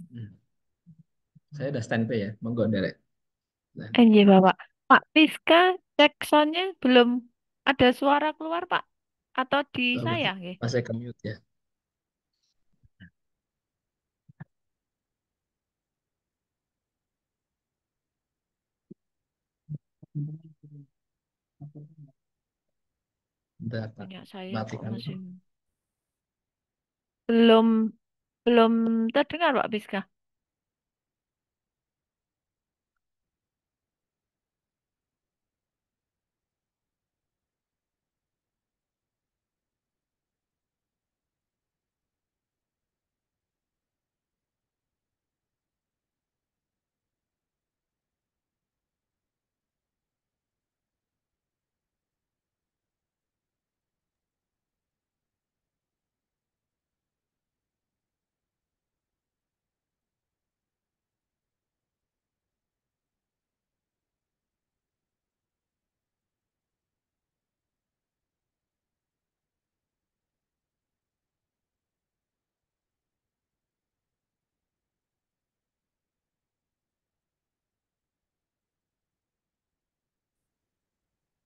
Hmm. Saya udah standby ya, monggo Derek. Nah, Iya, Bapak. Pak Piska, cek soundnya belum ada suara keluar, Pak. Atau di saya, nggih? Mas saya ke mute ya. Bentar, Pak. Punya saya kok Matikan. masih belum belum terdengar, Pak Piska.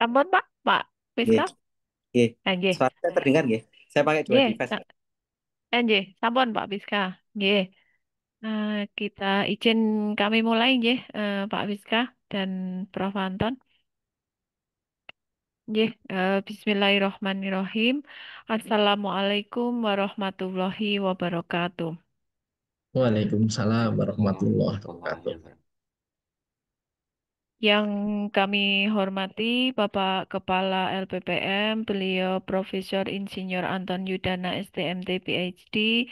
Ampun, Pak. Pak Nggih, Piska. nggih. Nggih. Suara saya terdengar nggih? Saya pakai dua Nggih. device. Nggih. Sampun, Pak Piska. Nggih. Kita izin kami mulai, nggih, Pak Piska dan Prof. Anton. Nggih, Bismillahirrahmanirrahim. Assalamualaikum warahmatullahi wabarakatuh. Waalaikumsalam warahmatullahi wabarakatuh. Yang kami hormati Bapak Kepala LPPM, beliau Profesor Insinyur Anton Yudana STMT PhD.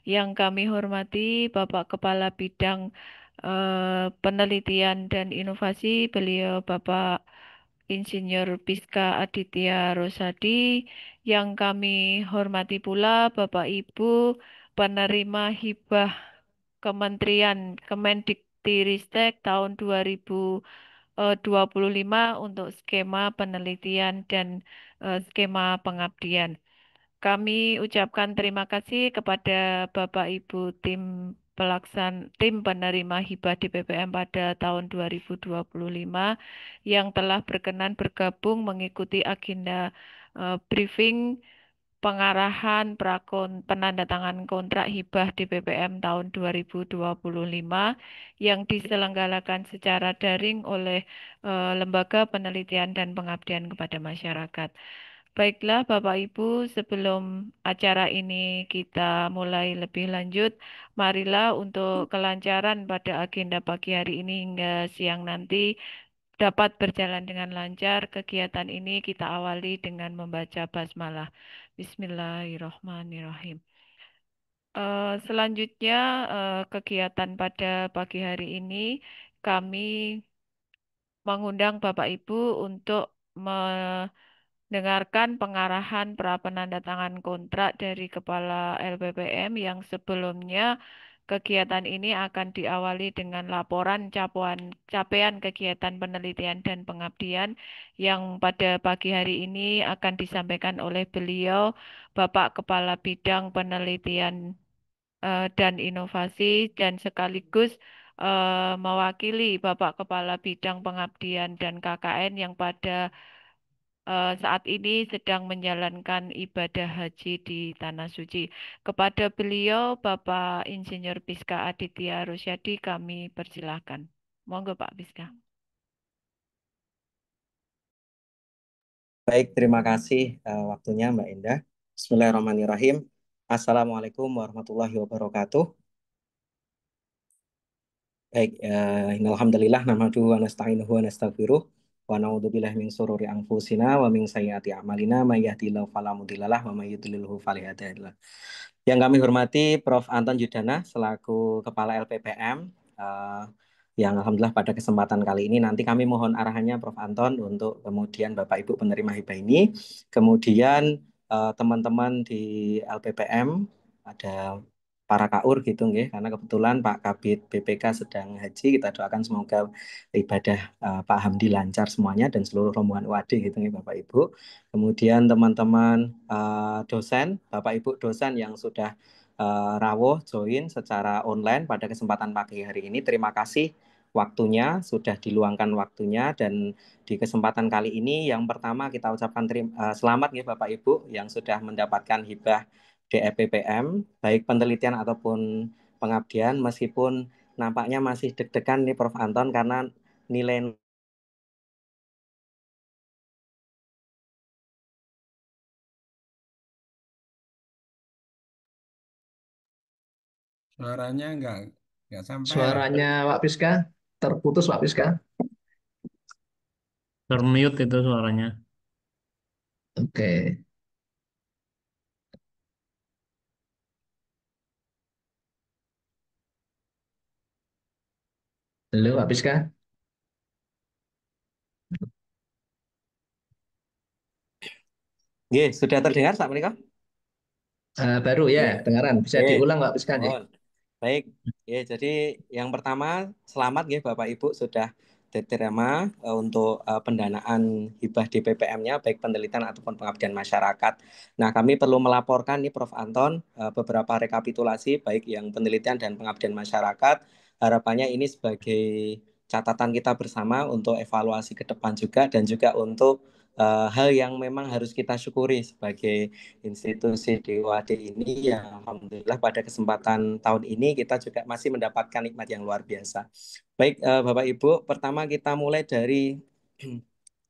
Yang kami hormati Bapak Kepala Bidang Penelitian dan Inovasi, beliau Bapak Insinyur Piska Aditya Rosadi. Yang kami hormati pula Bapak Ibu penerima hibah Kementerian Kemendikbudristek tahun 2025 untuk skema penelitian dan skema pengabdian. Kami ucapkan terima kasih kepada Bapak Ibu tim penerima hibah di PPM pada tahun 2025 yang telah berkenan bergabung mengikuti agenda briefing pengarahan penandatanganan kontrak hibah di BPM tahun 2025 yang diselenggarakan secara daring oleh Lembaga Penelitian dan Pengabdian kepada Masyarakat. Baiklah Bapak Ibu, sebelum acara ini kita mulai lebih lanjut, marilah untuk kelancaran pada agenda pagi hari ini hingga siang nanti dapat berjalan dengan lancar. Kegiatan ini kita awali dengan membaca basmalah. Bismillahirrahmanirrahim. Selanjutnya, kegiatan pada pagi hari ini kami mengundang Bapak Ibu untuk mendengarkan pengarahan pra penandatangan kontrak dari Kepala LPPM yang sebelumnya kegiatan ini akan diawali dengan laporan capaian kegiatan penelitian dan pengabdian yang pada pagi hari ini akan disampaikan oleh beliau, Bapak Kepala Bidang Penelitian dan Inovasi dan sekaligus mewakili Bapak Kepala Bidang Pengabdian dan KKN yang pada saat ini sedang menjalankan ibadah haji di Tanah Suci. Kepada beliau, Bapak Insinyur Piska Aditya Rusyadi, kami persilahkan. Monggo Pak Piska. Baik, terima kasih waktunya Mbak Indah. Bismillahirrahmanirrahim. Assalamualaikum warahmatullahi wabarakatuh. Baik, innalhamdulillah namadu wa nasta'inuhu wa nastaghfiruh wa na'udzubillahi min syururi anfusina wa min sayyiati a'malina may yahdihillahu fala mudhillalah wa may yudlilhu fala hadiyalah. Yang kami hormati Prof. Anton Yudana selaku Kepala LPPM, yang alhamdulillah pada kesempatan kali ini nanti kami mohon arahannya Prof. Anton untuk kemudian Bapak Ibu penerima hibah ini, kemudian teman-teman di LPPM ada para kaur gitu nggih, karena kebetulan Pak Kabid BPK sedang haji, kita doakan semoga ibadah Pak Hamdi lancar semuanya dan seluruh rombongan UAD gitu nggih Bapak Ibu. Kemudian teman-teman dosen, Bapak Ibu dosen yang sudah rawuh join secara online pada kesempatan pagi hari ini. Terima kasih waktunya, sudah diluangkan waktunya, dan di kesempatan kali ini yang pertama kita ucapkan selamat ya Bapak Ibu yang sudah mendapatkan hibah DEPPM, baik penelitian ataupun pengabdian, meskipun nampaknya masih deg-degan nih Prof. Anton karena nilai. Suaranya nggak sampai. Suaranya Pak Piska terputus Pak Piska. Termute itu suaranya. Oke. Halo Pak Piska. Nggih, sudah terdengar saat ini? Baru ya, Nggih. dengaran. Bisa Nggih. diulang Pak Piska nggih? Oh, baik, ya, jadi yang pertama selamat ya Bapak Ibu sudah diterima untuk pendanaan hibah di PPM-nya baik penelitian ataupun pengabdian masyarakat. Nah, kami perlu melaporkan nih Prof. Anton beberapa rekapitulasi baik yang penelitian dan pengabdian masyarakat. Harapannya ini sebagai catatan kita bersama untuk evaluasi ke depan juga dan juga untuk hal yang memang harus kita syukuri sebagai institusi DOAD ini yang alhamdulillah pada kesempatan tahun ini kita juga masih mendapatkan nikmat yang luar biasa. Baik, Bapak Ibu, pertama kita mulai dari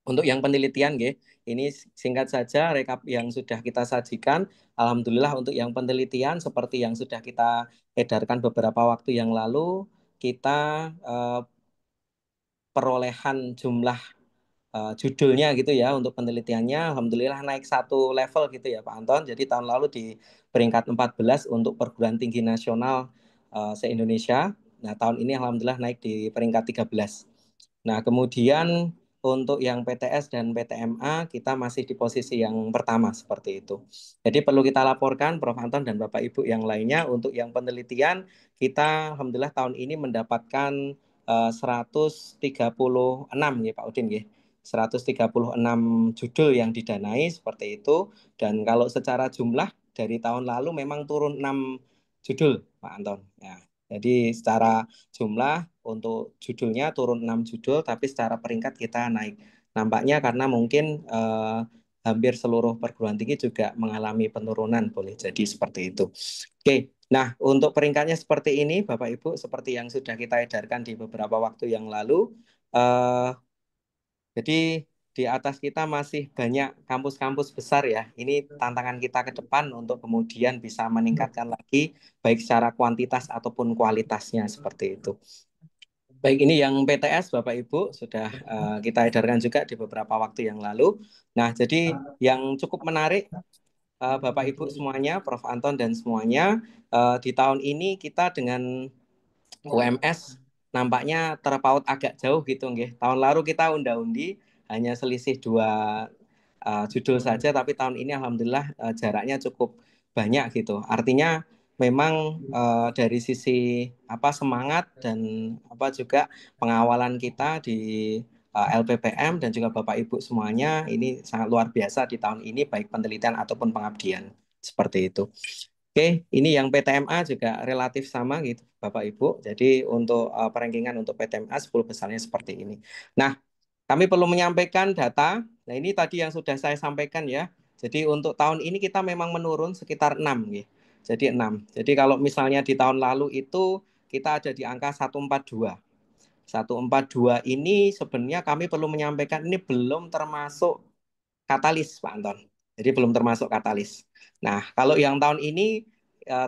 untuk yang penelitian, nggih. Ini singkat saja rekap yang sudah kita sajikan. Alhamdulillah untuk yang penelitian seperti yang sudah kita edarkan beberapa waktu yang lalu, kita eh, perolehan jumlah judulnya gitu ya untuk penelitiannya alhamdulillah naik satu level gitu ya Pak Anton. Jadi tahun lalu di peringkat 14 untuk perguruan tinggi nasional se-Indonesia. Nah, tahun ini alhamdulillah naik di peringkat 13. Nah, kemudian untuk yang PTS dan PTMA kita masih di posisi yang pertama seperti itu. Jadi perlu kita laporkan Prof. Anton dan Bapak Ibu yang lainnya untuk yang penelitian kita alhamdulillah tahun ini mendapatkan 136 ya Pak Udin ya. 136 judul yang didanai seperti itu dan kalau secara jumlah dari tahun lalu memang turun 6 judul Pak Anton. Ya. Jadi secara jumlah untuk judulnya turun 6 judul tapi secara peringkat kita naik. Nampaknya karena mungkin hampir seluruh perguruan tinggi juga mengalami penurunan boleh jadi seperti itu. Oke, nah untuk peringkatnya seperti ini Bapak Ibu seperti yang sudah kita edarkan di beberapa waktu yang lalu eh, jadi di atas kita masih banyak kampus-kampus besar ya. Ini tantangan kita ke depan untuk kemudian bisa meningkatkan lagi baik secara kuantitas ataupun kualitasnya seperti itu. Baik ini yang PTS Bapak Ibu sudah kita edarkan juga di beberapa waktu yang lalu. Nah, jadi yang cukup menarik Bapak Ibu semuanya, Prof. Anton dan semuanya di tahun ini kita dengan UMS nampaknya terpaut agak jauh gitu nggih. Tahun lalu kita unda-undi hanya selisih dua judul saja tapi tahun ini alhamdulillah jaraknya cukup banyak gitu. Artinya memang dari sisi apa semangat dan apa juga pengawalan kita di LPPM dan juga Bapak Ibu semuanya ini sangat luar biasa di tahun ini baik penelitian ataupun pengabdian seperti itu. Oke, ini yang PTMA juga relatif sama gitu, Bapak Ibu. Jadi untuk perankingan untuk PTMA 10 besarnya seperti ini. Nah, kami perlu menyampaikan data. Nah, ini tadi yang sudah saya sampaikan ya. Jadi untuk tahun ini kita memang menurun sekitar 6 gitu. Jadi 6. Jadi kalau misalnya di tahun lalu itu kita ada di angka 142. 142 ini sebenarnya kami perlu menyampaikan ini belum termasuk katalis Pak Anton. Jadi belum termasuk katalis. Nah, kalau yang tahun ini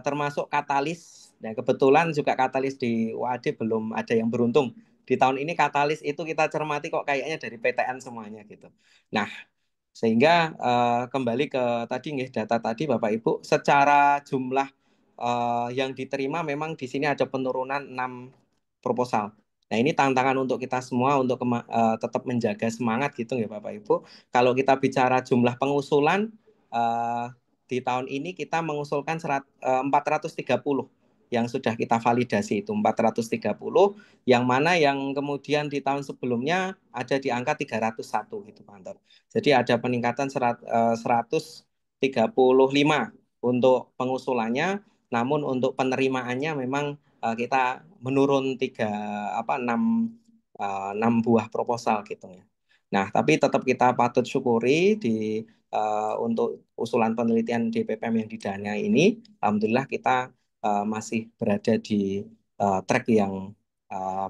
termasuk katalis, dan kebetulan juga katalis di UAD belum ada yang beruntung. Di tahun ini katalis itu kita cermati kok kayaknya dari PTN semuanya gitu. Nah, sehingga kembali ke tadi nih data tadi Bapak Ibu, secara jumlah yang diterima memang di sini ada penurunan 6 proposal. Nah, ini tantangan untuk kita semua untuk tetap menjaga semangat gitu ya Bapak Ibu. Kalau kita bicara jumlah pengusulan di tahun ini kita mengusulkan 430 yang sudah kita validasi itu 430 yang mana yang kemudian di tahun sebelumnya ada di angka 301 gitu Pak Anton. Jadi ada peningkatan 135 untuk pengusulannya Namun untuk penerimaannya memang kita menurun 6 buah proposal gitu ya. Nah, tapi tetap kita patut syukuri untuk usulan penelitian DPPM yang didanai ini, alhamdulillah kita masih berada di track yang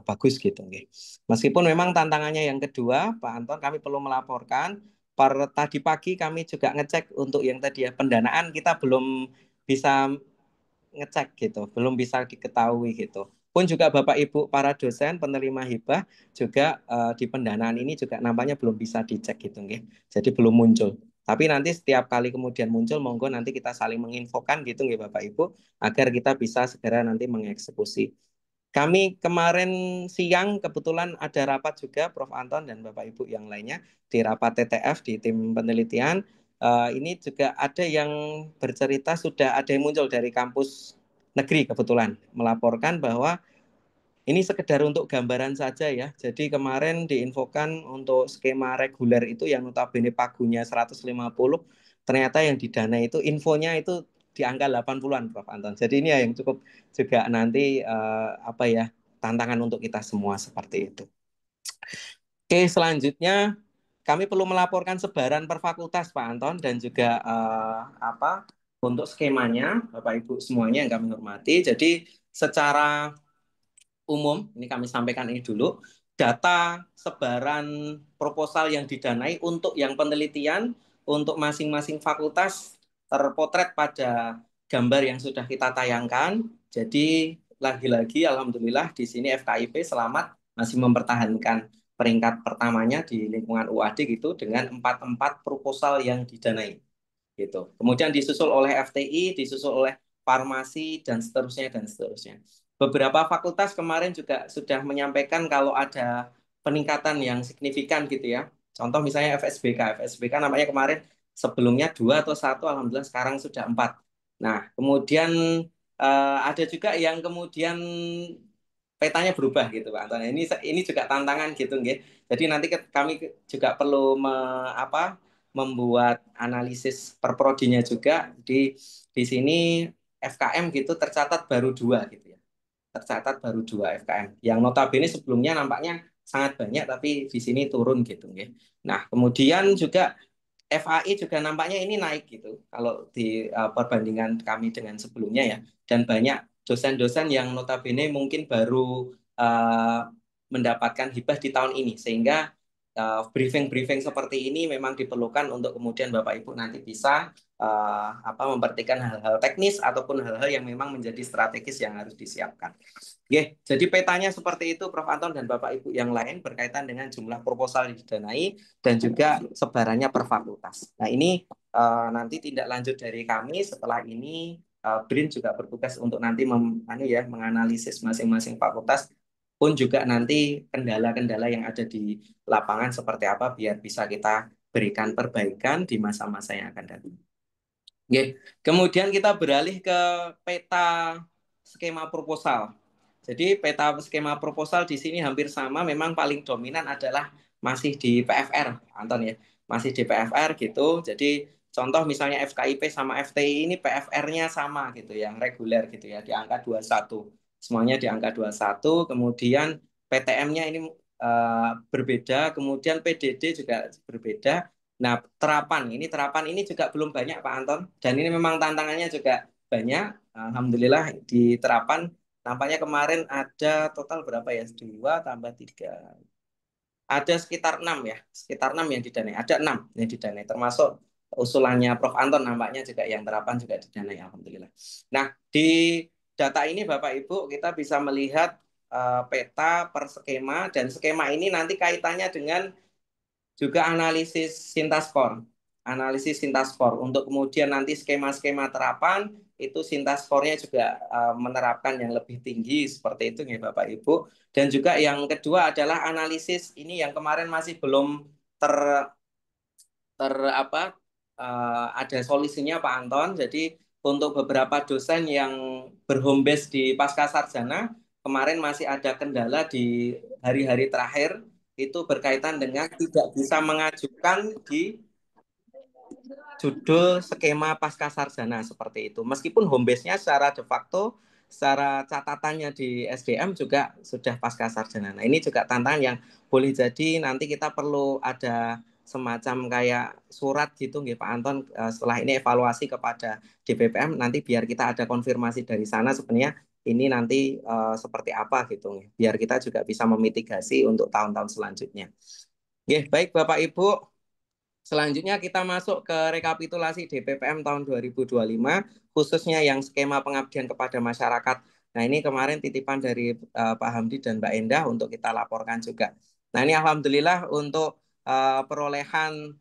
bagus gitu. Nggih. Meskipun memang tantangannya yang kedua, Pak Anton, kami perlu melaporkan, tadi pagi kami juga ngecek untuk yang tadi ya pendanaan kita belum bisa ngecek gitu, belum bisa diketahui gitu. Pun juga Bapak Ibu para dosen penerima hibah juga di pendanaan ini juga nampaknya belum bisa dicek gitu nggih. Jadi belum muncul. Tapi nanti setiap kali kemudian muncul, monggo nanti kita saling menginfokan gitu nggih Bapak Ibu, agar kita bisa segera nanti mengeksekusi. Kami kemarin siang kebetulan ada rapat juga Prof. Anton dan Bapak Ibu yang lainnya di rapat TTF di tim penelitian. Ini juga ada yang bercerita sudah ada yang muncul dari kampus negeri kebetulan melaporkan bahwa ini sekedar untuk gambaran saja ya. Jadi kemarin diinfokan untuk skema reguler itu yang notabene pagunya 150, ternyata yang didana itu infonya itu di angka 80-an Prof. Anton. Jadi ini yang cukup juga nanti apa ya tantangan untuk kita semua seperti itu. Oke, selanjutnya kami perlu melaporkan sebaran per fakultas Pak Anton dan juga apa untuk skemanya Bapak Ibu semuanya yang kami hormati. Jadi secara umum, ini kami sampaikan ini dulu, data sebaran proposal yang didanai untuk yang penelitian, untuk masing-masing fakultas terpotret pada gambar yang sudah kita tayangkan. Jadi lagi-lagi Alhamdulillah di sini FKIP selamat masih mempertahankan peringkat pertamanya di lingkungan UAD gitu dengan 44 proposal yang didanai gitu. Kemudian disusul oleh FTI, disusul oleh farmasi dan seterusnya dan seterusnya. Beberapa fakultas kemarin juga sudah menyampaikan kalau ada peningkatan yang signifikan gitu ya. Contoh misalnya FSBK. FSBK namanya kemarin sebelumnya 2 atau 1, alhamdulillah sekarang sudah 4. Nah, kemudian ada juga yang kemudian petanya berubah gitu Pak Anton. Ini juga tantangan gitu nggih. Jadi nanti kami juga perlu membuat analisis per prodinya juga di sini FKM gitu tercatat baru 2 gitu ya. Tercatat baru 2 FKM. Yang notabene sebelumnya nampaknya sangat banyak tapi di sini turun gitu nggih. Nah, kemudian juga FAI juga nampaknya ini naik gitu kalau di perbandingan kami dengan sebelumnya ya, dan banyak dosen-dosen yang notabene mungkin baru uh, mendapatkan hibah di tahun ini sehingga briefing-briefing seperti ini memang diperlukan untuk kemudian Bapak Ibu nanti bisa memperhatikan hal-hal teknis ataupun hal-hal yang memang menjadi strategis yang harus disiapkan. Oke, jadi petanya seperti itu Prof. Anton dan Bapak Ibu yang lain berkaitan dengan jumlah proposal yang didanai dan juga sebarannya per fakultas. Nah ini nanti tindak lanjut dari kami setelah ini BRIN juga bertugas untuk nanti menganalisis masing-masing fakultas pun juga nanti kendala-kendala yang ada di lapangan seperti apa biar bisa kita berikan perbaikan di masa-masa yang akan datang. Oke, kemudian kita beralih ke peta skema proposal. Jadi peta skema proposal di sini hampir sama, memang paling dominan adalah masih di PFR, Anton ya. Masih di PFR gitu. Jadi contoh misalnya FKIP sama FTI ini PFR-nya sama gitu, yang reguler gitu ya, di angka 21. Semuanya di angka 21, kemudian PTM-nya ini berbeda, kemudian PDD juga berbeda. Nah, terapan ini juga belum banyak Pak Anton, dan ini memang tantangannya juga banyak. Alhamdulillah di terapan nampaknya kemarin ada total berapa ya? 2 tambah 3. Ada sekitar 6 ya, sekitar 6 yang didanai. Ada 6 yang didanai, termasuk usulannya Prof. Anton nampaknya juga yang terapan juga didanai, Alhamdulillah. Nah, di data ini Bapak Ibu kita bisa melihat peta per skema, dan skema ini nanti kaitannya dengan juga analisis sintaskor untuk kemudian nanti skema-skema terapan itu sintaskornya juga menerapkan yang lebih tinggi seperti itu ya Bapak Ibu. Dan juga yang kedua adalah analisis ini yang kemarin masih belum ter ter apa ada solusinya Pak Anton. Jadi untuk beberapa dosen yang berhome base di pasca sarjana kemarin masih ada kendala di hari-hari terakhir itu berkaitan dengan tidak bisa mengajukan di judul skema pasca sarjana seperti itu. Meskipun home base-nya secara de facto, secara catatannya di SDM juga sudah pasca sarjana. Nah, ini juga tantangan yang boleh jadi nanti kita perlu ada semacam kayak surat gitu nggih Pak Anton, setelah ini evaluasi kepada DPPM nanti biar kita ada konfirmasi dari sana sebenarnya ini nanti seperti apa gitu nggih. Biar kita juga bisa memitigasi untuk tahun-tahun selanjutnya. Nggih, baik Bapak Ibu. Selanjutnya kita masuk ke rekapitulasi DPPM tahun 2025, khususnya yang skema pengabdian kepada masyarakat. Nah, ini kemarin titipan dari Pak Hamdi dan Mbak Endah untuk kita laporkan juga. Nah, ini alhamdulillah untuk perolehan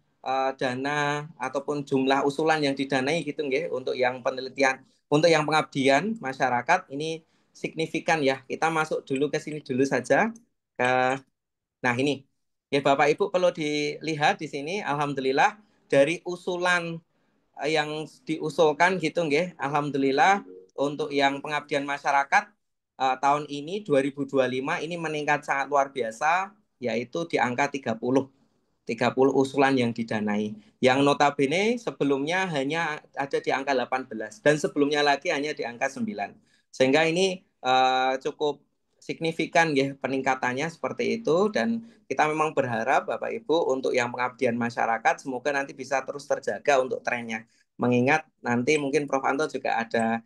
dana ataupun jumlah usulan yang didanai gitu nggih, untuk yang penelitian, untuk yang pengabdian masyarakat ini signifikan ya. Kita masuk dulu ke sini dulu saja. Nah, ini. Ya, Bapak Ibu perlu dilihat di sini, alhamdulillah dari usulan yang diusulkan gitu nggih, alhamdulillah untuk yang pengabdian masyarakat tahun ini 2025 ini meningkat sangat luar biasa, yaitu di angka 30 usulan yang didanai. Yang notabene sebelumnya hanya ada di angka 18 dan sebelumnya lagi hanya di angka 9. Sehingga ini cukup signifikan ya peningkatannya seperti itu, dan kita memang berharap Bapak Ibu untuk yang pengabdian masyarakat semoga nanti bisa terus terjaga untuk trennya. Mengingat nanti mungkin Prof Anto juga ada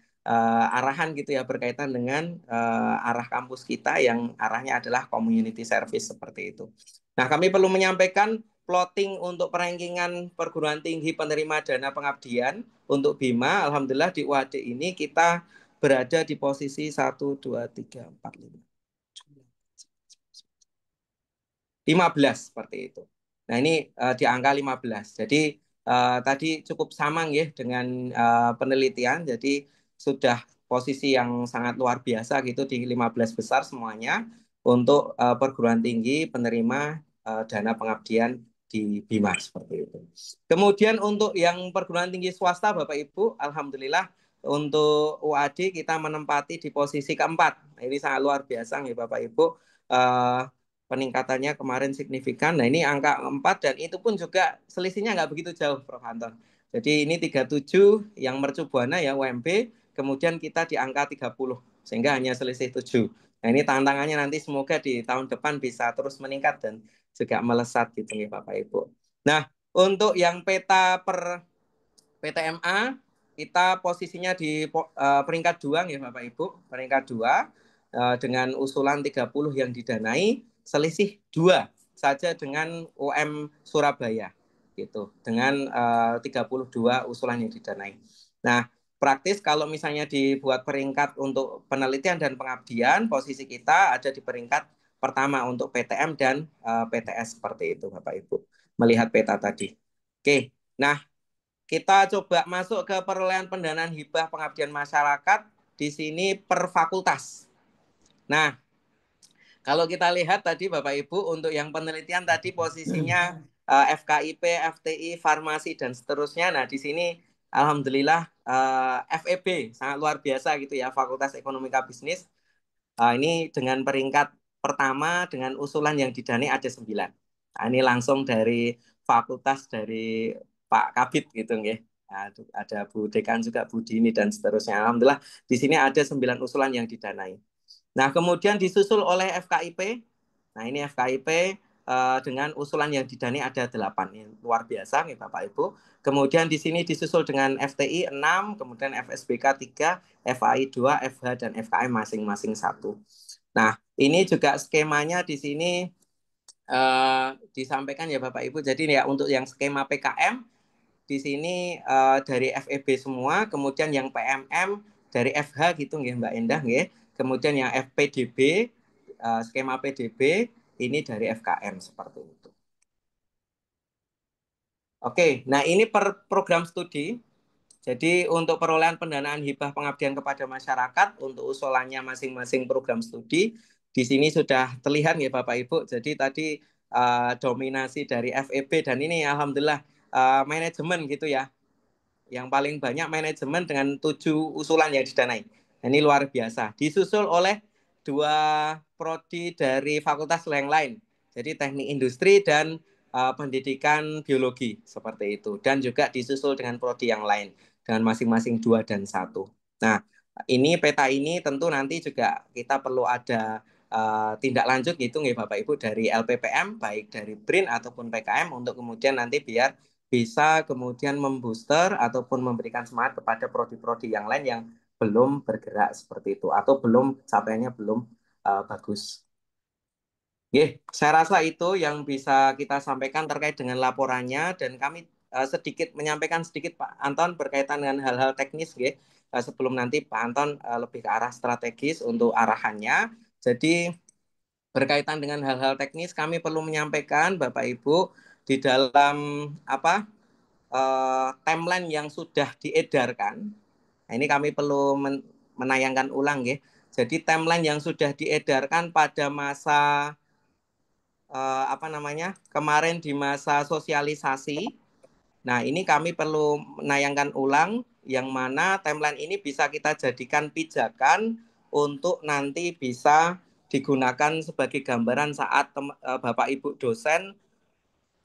arahan gitu ya berkaitan dengan arah kampus kita yang arahnya adalah community service seperti itu. Nah, kami perlu menyampaikan plotting untuk perankingan perguruan tinggi penerima dana pengabdian untuk BIMA. Alhamdulillah di UAD ini kita berada di posisi 1, 2, 3, 4, 5. 15 seperti itu. Nah, ini di angka 15. Jadi tadi cukup sama ya dengan penelitian. Jadi sudah posisi yang sangat luar biasa gitu di 15 besar semuanya untuk perguruan tinggi penerima dana pengabdian di BIMA seperti itu. Kemudian untuk yang perguruan tinggi swasta Bapak Ibu, alhamdulillah untuk UAD kita menempati di posisi keempat. Nah, ini sangat luar biasa ya Bapak Ibu. Peningkatannya kemarin signifikan. Nah, ini angka 4 dan itu pun juga selisihnya nggak begitu jauh, Prof. Anton. Jadi ini 37 yang Mercu Buana ya UMB, kemudian kita di angka 30, sehingga hanya selisih 7. Nah, ini tantangannya nanti semoga di tahun depan bisa terus meningkat dan juga melesat gitu nih Bapak Ibu. Nah, untuk yang peta per PTMA, kita posisinya di peringkat 2 ya Bapak Ibu, peringkat 2 dengan usulan 30 yang didanai, selisih 2 saja dengan UM Surabaya gitu, dengan 32 usulan yang didanai. Nah, praktis kalau misalnya dibuat peringkat untuk penelitian dan pengabdian, posisi kita ada di peringkat pertama untuk PTM dan PTS seperti itu Bapak Ibu, melihat peta tadi. Oke, nah kita coba masuk ke perolehan pendanaan hibah pengabdian masyarakat di sini per fakultas. Nah, kalau kita lihat tadi Bapak Ibu untuk yang penelitian tadi posisinya FKIP, FTI, farmasi dan seterusnya. Nah, di sini alhamdulillah FEB sangat luar biasa gitu ya, Fakultas Ekonomika Bisnis. Ini dengan peringkat pertama dengan usulan yang didanai ada 9. Nah, ini langsung dari fakultas dari Pak Kabit gitu nggih. Nah, ada Bu Dekan juga, Bu Dini dan seterusnya. Alhamdulillah di sini ada 9 usulan yang didanai. Nah, kemudian disusul oleh FKIP. Nah, ini FKIP dengan usulan yang didanai ada 8. Ini luar biasa nih Bapak Ibu. Kemudian di sini disusul dengan FTI 6, kemudian FSBK 3, FAI 2, FH dan FKM masing-masing 1. Nah, ini juga skemanya di sini disampaikan ya Bapak Ibu. Jadi ya untuk yang skema PKM di sini dari FEB semua, kemudian yang PMM dari FH gitu nggih Mbak Endah nggih. Kemudian yang FPDB skema PDB ini dari FKM seperti itu. Oke, nah ini per program studi. Jadi untuk perolehan pendanaan hibah pengabdian kepada masyarakat untuk usulannya masing-masing program studi di sini sudah terlihat ya Bapak Ibu. Jadi tadi dominasi dari FEB dan ini alhamdulillah manajemen gitu ya. Yang paling banyak manajemen dengan 7 usulan yang didanai. Ini luar biasa. Disusul oleh 2 prodi dari fakultas yang lain. Jadi teknik industri dan pendidikan biologi seperti itu, dan juga disusul dengan prodi yang lain dengan masing-masing 2 dan 1. Nah, ini peta ini tentu nanti juga kita perlu ada tindak lanjut gitu nggih Bapak Ibu dari LPPM baik dari BRIN ataupun PKM untuk kemudian nanti biar bisa kemudian membooster ataupun memberikan semangat kepada prodi-prodi yang lain yang belum bergerak seperti itu atau belum capaiannya belum bagus. Saya rasa itu yang bisa kita sampaikan terkait dengan laporannya dan kami sedikit menyampaikan sedikit Pak Anton berkaitan dengan hal-hal teknis sebelum nanti Pak Anton lebih ke arah strategis untuk arahannya. Jadi berkaitan dengan hal-hal teknis kami perlu menyampaikan Bapak Ibu di dalam timeline yang sudah diedarkan. Nah, ini kami perlu menayangkan ulang ya. Jadi timeline yang sudah diedarkan pada masa kemarin di masa sosialisasi. Nah, ini kami perlu menayangkan ulang yang mana timeline ini bisa kita jadikan pijakan untuk nanti bisa digunakan sebagai gambaran saat Bapak Ibu dosen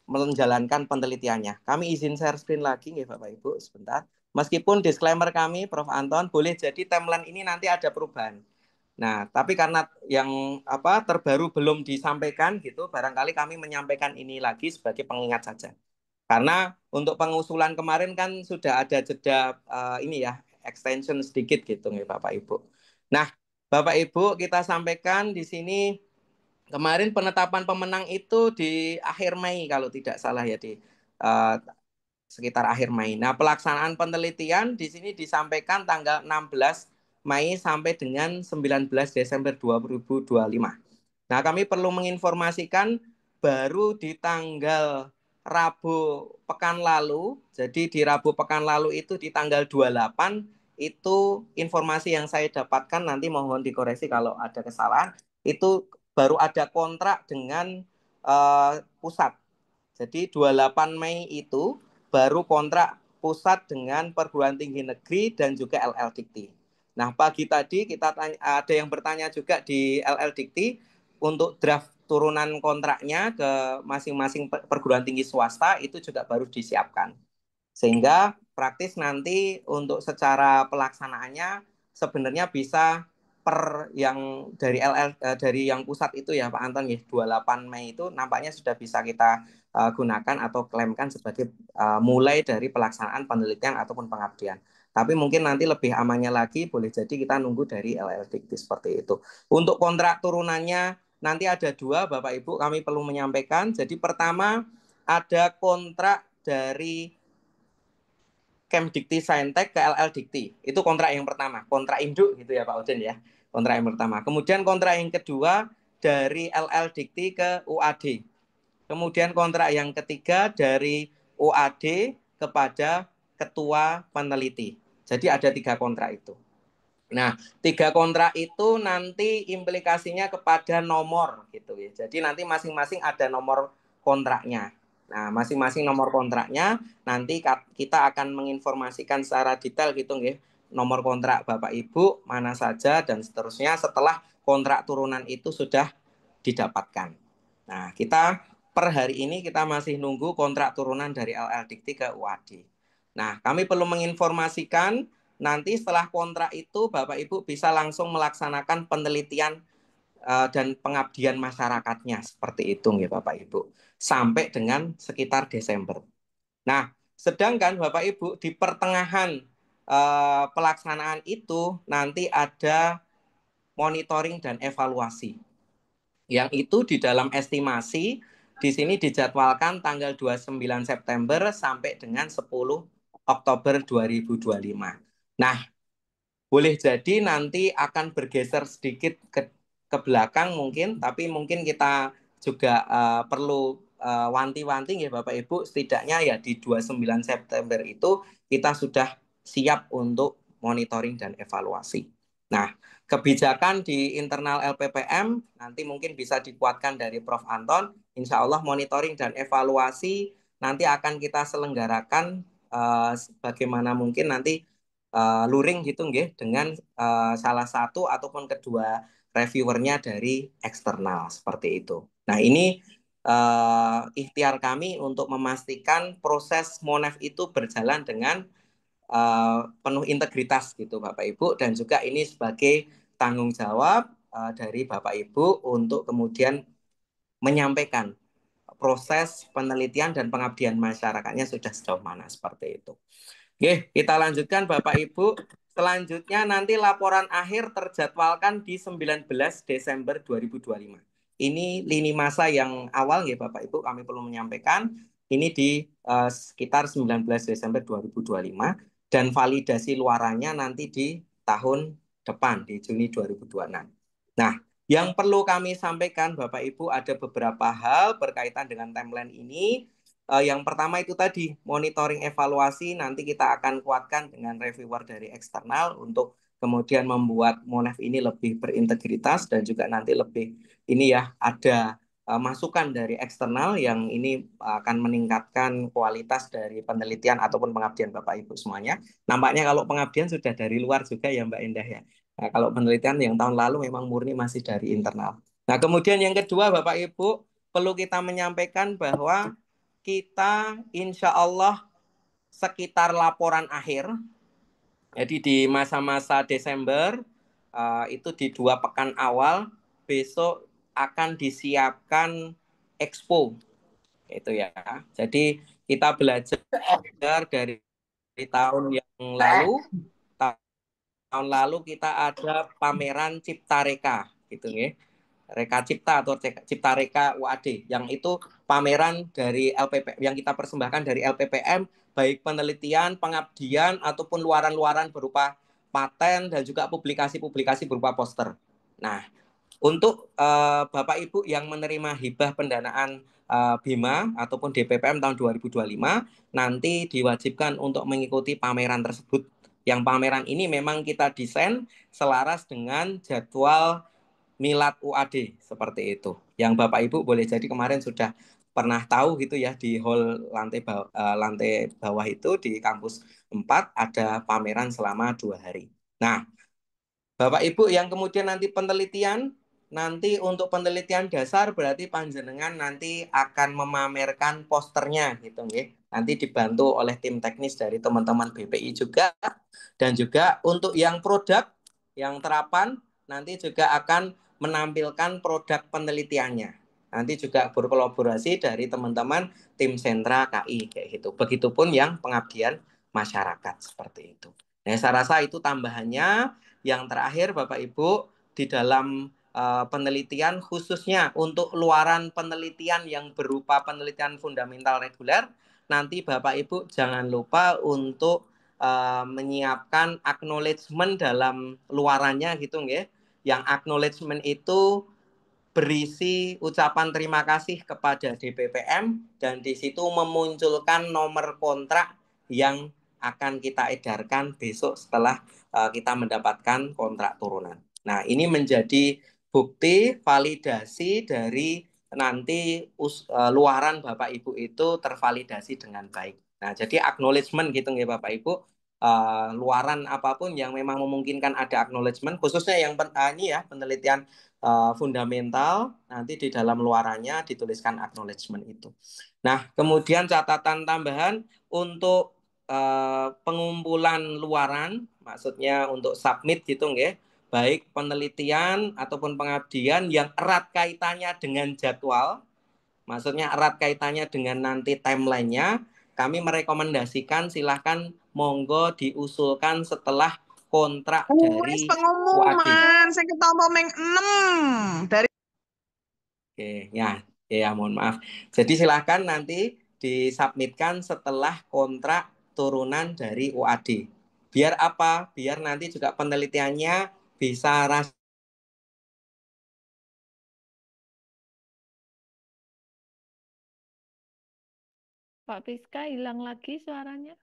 menjalankan penelitiannya. Kami izin share screen lagi nih Bapak Ibu sebentar. Meskipun disclaimer kami Prof Anton boleh jadi timeline ini nanti ada perubahan. Nah, tapi karena yang terbaru belum disampaikan gitu, barangkali kami menyampaikan ini lagi sebagai pengingat saja. Karena untuk pengusulan kemarin kan sudah ada jeda extension sedikit gitu nih Bapak Ibu. Nah, Bapak Ibu kita sampaikan di sini kemarin penetapan pemenang itu di akhir Mei kalau tidak salah ya di uh, sekitar akhir Mei. Nah, pelaksanaan penelitian di sini disampaikan tanggal 16 Mei sampai dengan 19 Desember 2025. Nah, kami perlu menginformasikan baru di tanggal Rabu pekan lalu, jadi di Rabu pekan lalu itu di tanggal 28 itu informasi yang saya dapatkan nanti mohon dikoreksi kalau ada kesalahan, itu baru ada kontrak dengan pusat. Jadi 28 Mei itu baru kontrak pusat dengan perguruan tinggi negeri dan juga LL Dikti. Nah, pagi tadi kita ada yang bertanya juga di LL Dikti untuk draft turunan kontraknya ke masing-masing perguruan tinggi swasta itu juga baru disiapkan. Sehingga praktis nanti untuk secara pelaksanaannya sebenarnya bisa per yang dari dari yang pusat itu ya Pak Anton ya 28 Mei itu nampaknya sudah bisa kita gunakan atau klaimkan sebagai mulai dari pelaksanaan penelitian ataupun pengabdian. Tapi mungkin nanti lebih amannya lagi boleh jadi kita nunggu dari LL Dikti seperti itu. Untuk kontrak turunannya nanti ada 2 Bapak Ibu kami perlu menyampaikan. Jadi pertama ada kontrak dari Kemdikti Saintek ke LL Dikti. Itu kontrak yang pertama, kontrak induk gitu ya Pak Udin ya. Kontrak yang pertama. Kemudian kontrak yang kedua dari LL Dikti ke UAD. Kemudian kontrak yang ketiga dari UAD kepada ketua peneliti. Jadi ada 3 kontrak itu. Nah, 3 kontrak itu nanti implikasinya kepada nomor gitu ya. Jadi nanti masing-masing ada nomor kontraknya. Nah, masing-masing nomor kontraknya nanti kita akan menginformasikan secara detail gitu ya. Nomor kontrak Bapak Ibu mana saja dan seterusnya setelah kontrak turunan itu sudah didapatkan. Nah, kita per hari ini kita masih nunggu kontrak turunan dari LL Dikti ke UAD. Nah, kami perlu menginformasikan nanti setelah kontrak itu Bapak Ibu bisa langsung melaksanakan penelitian dan pengabdian masyarakatnya seperti itu ya Bapak Ibu sampai dengan sekitar Desember. Nah, sedangkan Bapak Ibu di pertengahan pelaksanaan itu nanti ada monitoring dan evaluasi. Yang itu di dalam estimasi di sini dijadwalkan tanggal 29 September sampai dengan 10 Oktober 2025. Nah, boleh jadi nanti akan bergeser sedikit ke belakang mungkin, tapi mungkin kita juga perlu wanti-wanti ya Bapak Ibu, setidaknya ya di 29 September itu kita sudah siap untuk monitoring dan evaluasi. Nah, kebijakan di internal LPPM nanti mungkin bisa dikuatkan dari Prof. Anton. Insya Allah monitoring dan evaluasi nanti akan kita selenggarakan bagaimana mungkin nanti luring gitu nggih dengan salah satu ataupun kedua reviewernya dari eksternal seperti itu. Nah, ini ikhtiar kami untuk memastikan proses Monef itu berjalan dengan penuh integritas gitu Bapak Ibu, dan juga ini sebagai tanggung jawab dari Bapak Ibu untuk kemudian menyampaikan proses penelitian dan pengabdian masyarakatnya sudah sejauh mana seperti itu. Oke, kita lanjutkan Bapak Ibu. Selanjutnya nanti laporan akhir terjadwalkan di 19 Desember 2025. Ini lini masa yang awal ya Bapak Ibu, kami perlu menyampaikan. Ini di sekitar 19 Desember 2025 dan validasi luarannya nanti di tahun depan di Juni 2026. Nah, yang perlu kami sampaikan Bapak Ibu ada beberapa hal berkaitan dengan timeline ini. Yang pertama itu tadi monitoring evaluasi, nanti kita akan kuatkan dengan reviewer dari eksternal untuk kemudian membuat Monef ini lebih berintegritas dan juga nanti lebih ini ya ada masukan dari eksternal yang ini akan meningkatkan kualitas dari penelitian ataupun pengabdian Bapak Ibu semuanya. Nampaknya kalau pengabdian sudah dari luar juga ya Mbak Indah ya. Nah, kalau penelitian yang tahun lalu memang murni masih dari internal. Nah, kemudian yang kedua Bapak Ibu perlu kita menyampaikan bahwa kita insya Allah sekitar laporan akhir, jadi di masa-masa Desember, itu di 2 pekan awal, besok akan disiapkan expo, itu ya. Jadi kita belajar dari tahun yang lalu, tahun lalu kita ada pameran Cipta Reka, gitu ya. Reka Cipta atau Cipta Reka UAD yang itu pameran dari LPP yang kita persembahkan dari LPPM, baik penelitian, pengabdian ataupun luaran-luaran berupa paten dan juga publikasi-publikasi berupa poster. Nah, untuk Bapak Ibu yang menerima hibah pendanaan BIMA ataupun DPPM tahun 2025 nanti diwajibkan untuk mengikuti pameran tersebut. Yang pameran ini memang kita desain selaras dengan jadwal Milad UAD seperti itu. Yang Bapak Ibu boleh jadi kemarin sudah pernah tahu gitu ya di hall lantai bawah itu di kampus 4 ada pameran selama 2 hari. Nah, Bapak Ibu yang kemudian nanti penelitian, nanti untuk penelitian dasar berarti panjenengan nanti akan memamerkan posternya gitu nggih. Nanti dibantu oleh tim teknis dari teman-teman BPI juga, dan juga untuk yang produk, yang terapan nanti juga akan menampilkan produk penelitiannya. Nanti juga berkolaborasi dari teman-teman tim sentra KI kayak gitu. Begitupun yang pengabdian masyarakat seperti itu. Nah, saya rasa itu tambahannya. Yang terakhir Bapak Ibu di dalam penelitian khususnya untuk luaran penelitian yang berupa penelitian fundamental reguler, nanti Bapak Ibu jangan lupa untuk menyiapkan acknowledgement dalam luarannya gitu nggih. Yang acknowledgement itu berisi ucapan terima kasih kepada DPPM dan di situ memunculkan nomor kontrak yang akan kita edarkan besok setelah kita mendapatkan kontrak turunan. Nah, ini menjadi bukti validasi dari nanti luaran Bapak Ibu itu tervalidasi dengan baik. Nah, jadi acknowledgement gitu ya Bapak Ibu. Luaran apapun yang memang memungkinkan ada acknowledgement, khususnya yang ini ya penelitian fundamental, nanti di dalam luarannya dituliskan acknowledgement itu. Nah, kemudian catatan tambahan untuk pengumpulan luaran, maksudnya untuk submit gitu nggih, baik penelitian ataupun pengabdian yang erat kaitannya dengan jadwal, maksudnya erat kaitannya dengan nanti timelinenya, kami merekomendasikan silahkan monggo diusulkan setelah kontrak Wis dari UAD. pengumuman sing ketompo ming 6 dari Oke, ya mohon maaf. Jadi silahkan nanti disubmitkan setelah kontrak turunan dari UAD. Biar apa? Biar nanti juga penelitiannya bisa Pak Piska hilang lagi suaranya.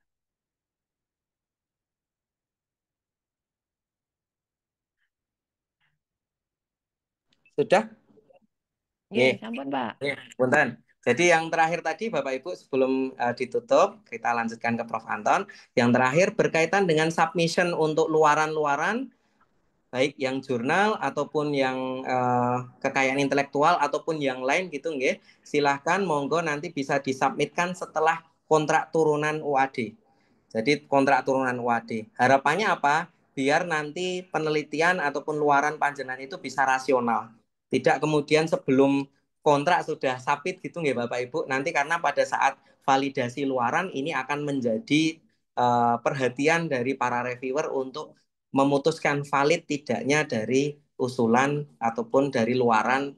sudah. Ya, Oke. sampun Pak. Punten. Jadi yang terakhir tadi Bapak Ibu sebelum ditutup kita lanjutkan ke Prof Anton. Yang terakhir berkaitan dengan submission untuk luaran-luaran. baik yang jurnal ataupun yang kekayaan intelektual ataupun yang lain gitu nggih. Silahkan monggo nanti bisa disubmitkan setelah kontrak turunan UAD. Jadi kontrak turunan UAD. Harapannya apa? Biar nanti penelitian ataupun luaran panjenengan itu bisa rasional. Tidak kemudian sebelum kontrak sudah sabit gitu nggih Bapak Ibu. Nanti karena pada saat validasi luaran ini akan menjadi perhatian dari para reviewer untuk memutuskan valid tidaknya dari usulan ataupun dari luaran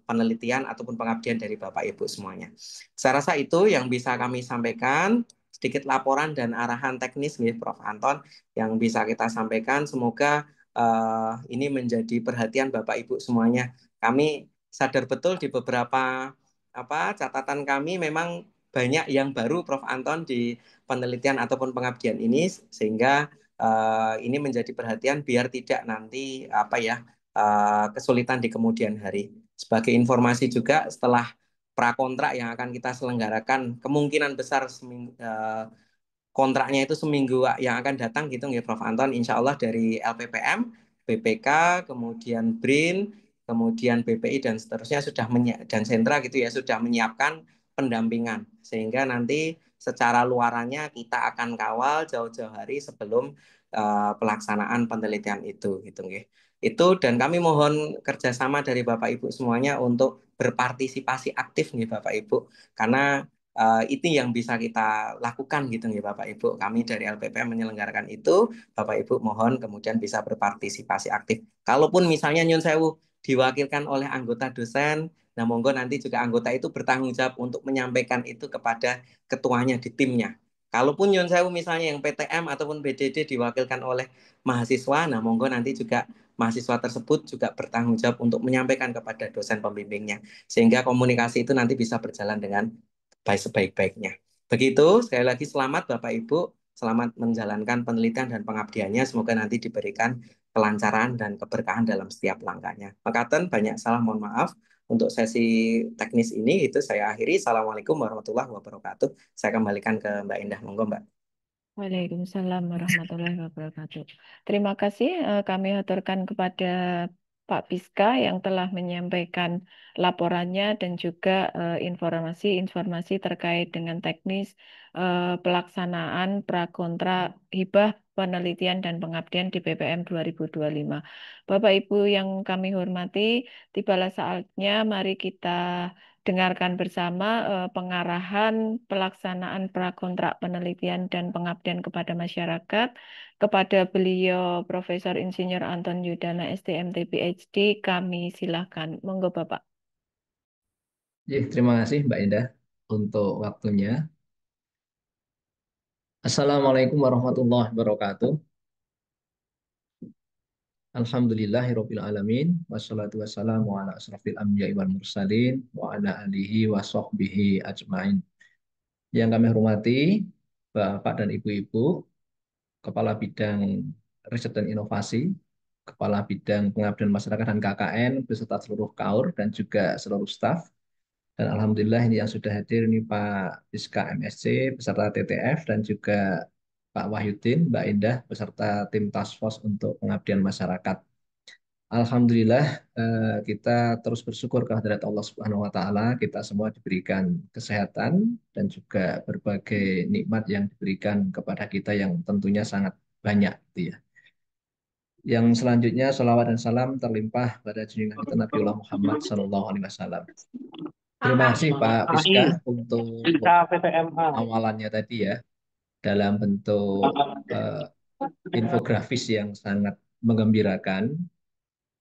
penelitian ataupun pengabdian dari Bapak Ibu semuanya. Saya rasa itu yang bisa kami sampaikan, sedikit laporan dan arahan teknis nih Prof. Anton yang bisa kita sampaikan. Semoga ini menjadi perhatian Bapak Ibu semuanya. Kami sadar betul di beberapa catatan kami memang banyak yang baru Prof. Anton di penelitian ataupun pengabdian ini sehingga ini menjadi perhatian biar tidak nanti kesulitan di kemudian hari. Sebagai informasi juga setelah prakontrak yang akan kita selenggarakan kemungkinan besar kontraknya itu seminggu yang akan datang gitu nggih Prof. Anton, insya Allah dari LPPM, BPK, kemudian BRIN, kemudian BPI dan seterusnya dan sentra gitu ya sudah menyiapkan pendampingan sehingga nanti secara luarannya kita akan kawal jauh-jauh hari sebelum pelaksanaan penelitian itu gitu nggih. Itu dan kami mohon kerjasama dari Bapak Ibu semuanya untuk berpartisipasi aktif nih Bapak Ibu karena itu yang bisa kita lakukan gitu ya Bapak Ibu. Kami dari LPPM menyelenggarakan itu, Bapak Ibu mohon kemudian bisa berpartisipasi aktif. Kalaupun misalnya Nyun Sewu diwakilkan oleh anggota dosen, nah monggo nanti juga anggota itu bertanggung jawab untuk menyampaikan itu kepada ketuanya di timnya. Kalaupun Nyun Sewu misalnya yang PTM ataupun BDD diwakilkan oleh mahasiswa, nah monggo nanti juga mahasiswa tersebut juga bertanggung jawab untuk menyampaikan kepada dosen pembimbingnya. Sehingga komunikasi itu nanti bisa berjalan dengan baik sebaik-baiknya. Begitu, sekali lagi selamat Bapak Ibu, selamat menjalankan penelitian dan pengabdiannya. Semoga nanti diberikan kelancaran dan keberkahan dalam setiap langkahnya. Makaten banyak salah, mohon maaf. Untuk sesi teknis ini itu saya akhiri. Assalamualaikum warahmatullahi wabarakatuh. Saya kembalikan ke Mbak Indah. Monggo Mbak. Waalaikumsalam warahmatullahi wabarakatuh. Terima kasih kami aturkan kepada Pak Piska yang telah menyampaikan laporannya dan juga informasi-informasi terkait dengan teknis pelaksanaan prakontra hibah penelitian dan pengabdian di PPM 2025. Bapak Ibu yang kami hormati, tibalah saatnya mari kita dengarkan bersama pengarahan pelaksanaan prakontrak penelitian dan pengabdian kepada masyarakat kepada beliau Profesor Insinyur Anton Yudana STMT PhD. Kami silahkan. Monggo Bapak. Ya, terima kasih Mbak Indah untuk waktunya. Assalamualaikum warahmatullahi wabarakatuh. Alhamdulillahirabbil alamin wassalatu wassalamu ala asrofil anbiya'i wal mursalin wa ala alihi wa sahbihi ajmain. Yang kami hormati Bapak dan Ibu-ibu, Kepala Bidang Riset dan Inovasi, Kepala Bidang Pengabdian Masyarakat dan KKN, beserta seluruh KAUR dan juga seluruh staf. Dan Alhamdulillah ini yang sudah hadir ini Pak Piska MSC beserta TTF dan juga Pak Wahyudin, Mbak Indah beserta tim Task Force untuk Pengabdian Masyarakat. Alhamdulillah kita terus bersyukur kehadirat Allah Subhanahu wa taala, kita semua diberikan kesehatan dan juga berbagai nikmat yang diberikan kepada kita yang tentunya sangat banyak gitu ya. Yang selanjutnya salawat dan salam terlimpah pada junjungan kita Nabiullah Muhammad Sallallahu Alaihi Wasallam. Terima kasih Pak Piska untuk awalannya tadi ya dalam bentuk infografis yang sangat menggembirakan.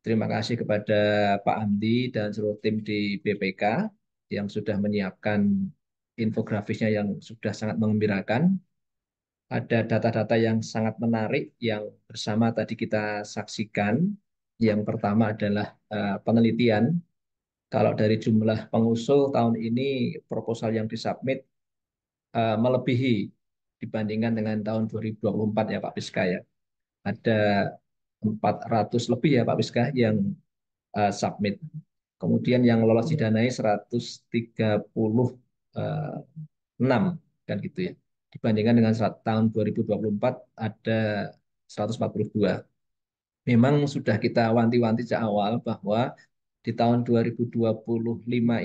Terima kasih kepada Pak Andi dan seluruh tim di BPK yang sudah menyiapkan infografisnya yang sudah sangat menggembirakan. Ada data-data yang sangat menarik yang bersama tadi kita saksikan. Yang pertama adalah penelitian. Kalau dari jumlah pengusul tahun ini proposal yang disubmit melebihi dibandingkan dengan tahun 2024 ya Pak Piska ya. Ada 400 lebih ya Pak Piska yang submit. Kemudian yang lolos didanai 136 kan gitu ya. Dibandingkan dengan tahun 2024 ada 142. memang sudah kita wanti-wanti sejak awal bahwa di tahun 2025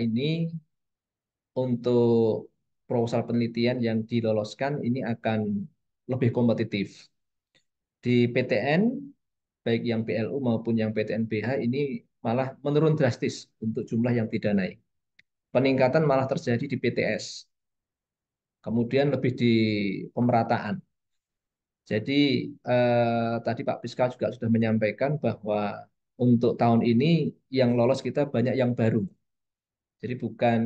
ini untuk proposal penelitian yang diloloskan ini akan lebih kompetitif. Di PTN, baik yang PLU maupun yang PTN-BH ini malah menurun drastis untuk jumlah yang didanai. Peningkatan malah terjadi di PTS, kemudian lebih di pemerataan. Jadi tadi Pak Piska juga sudah menyampaikan bahwa untuk tahun ini yang lolos kita banyak yang baru. Jadi bukan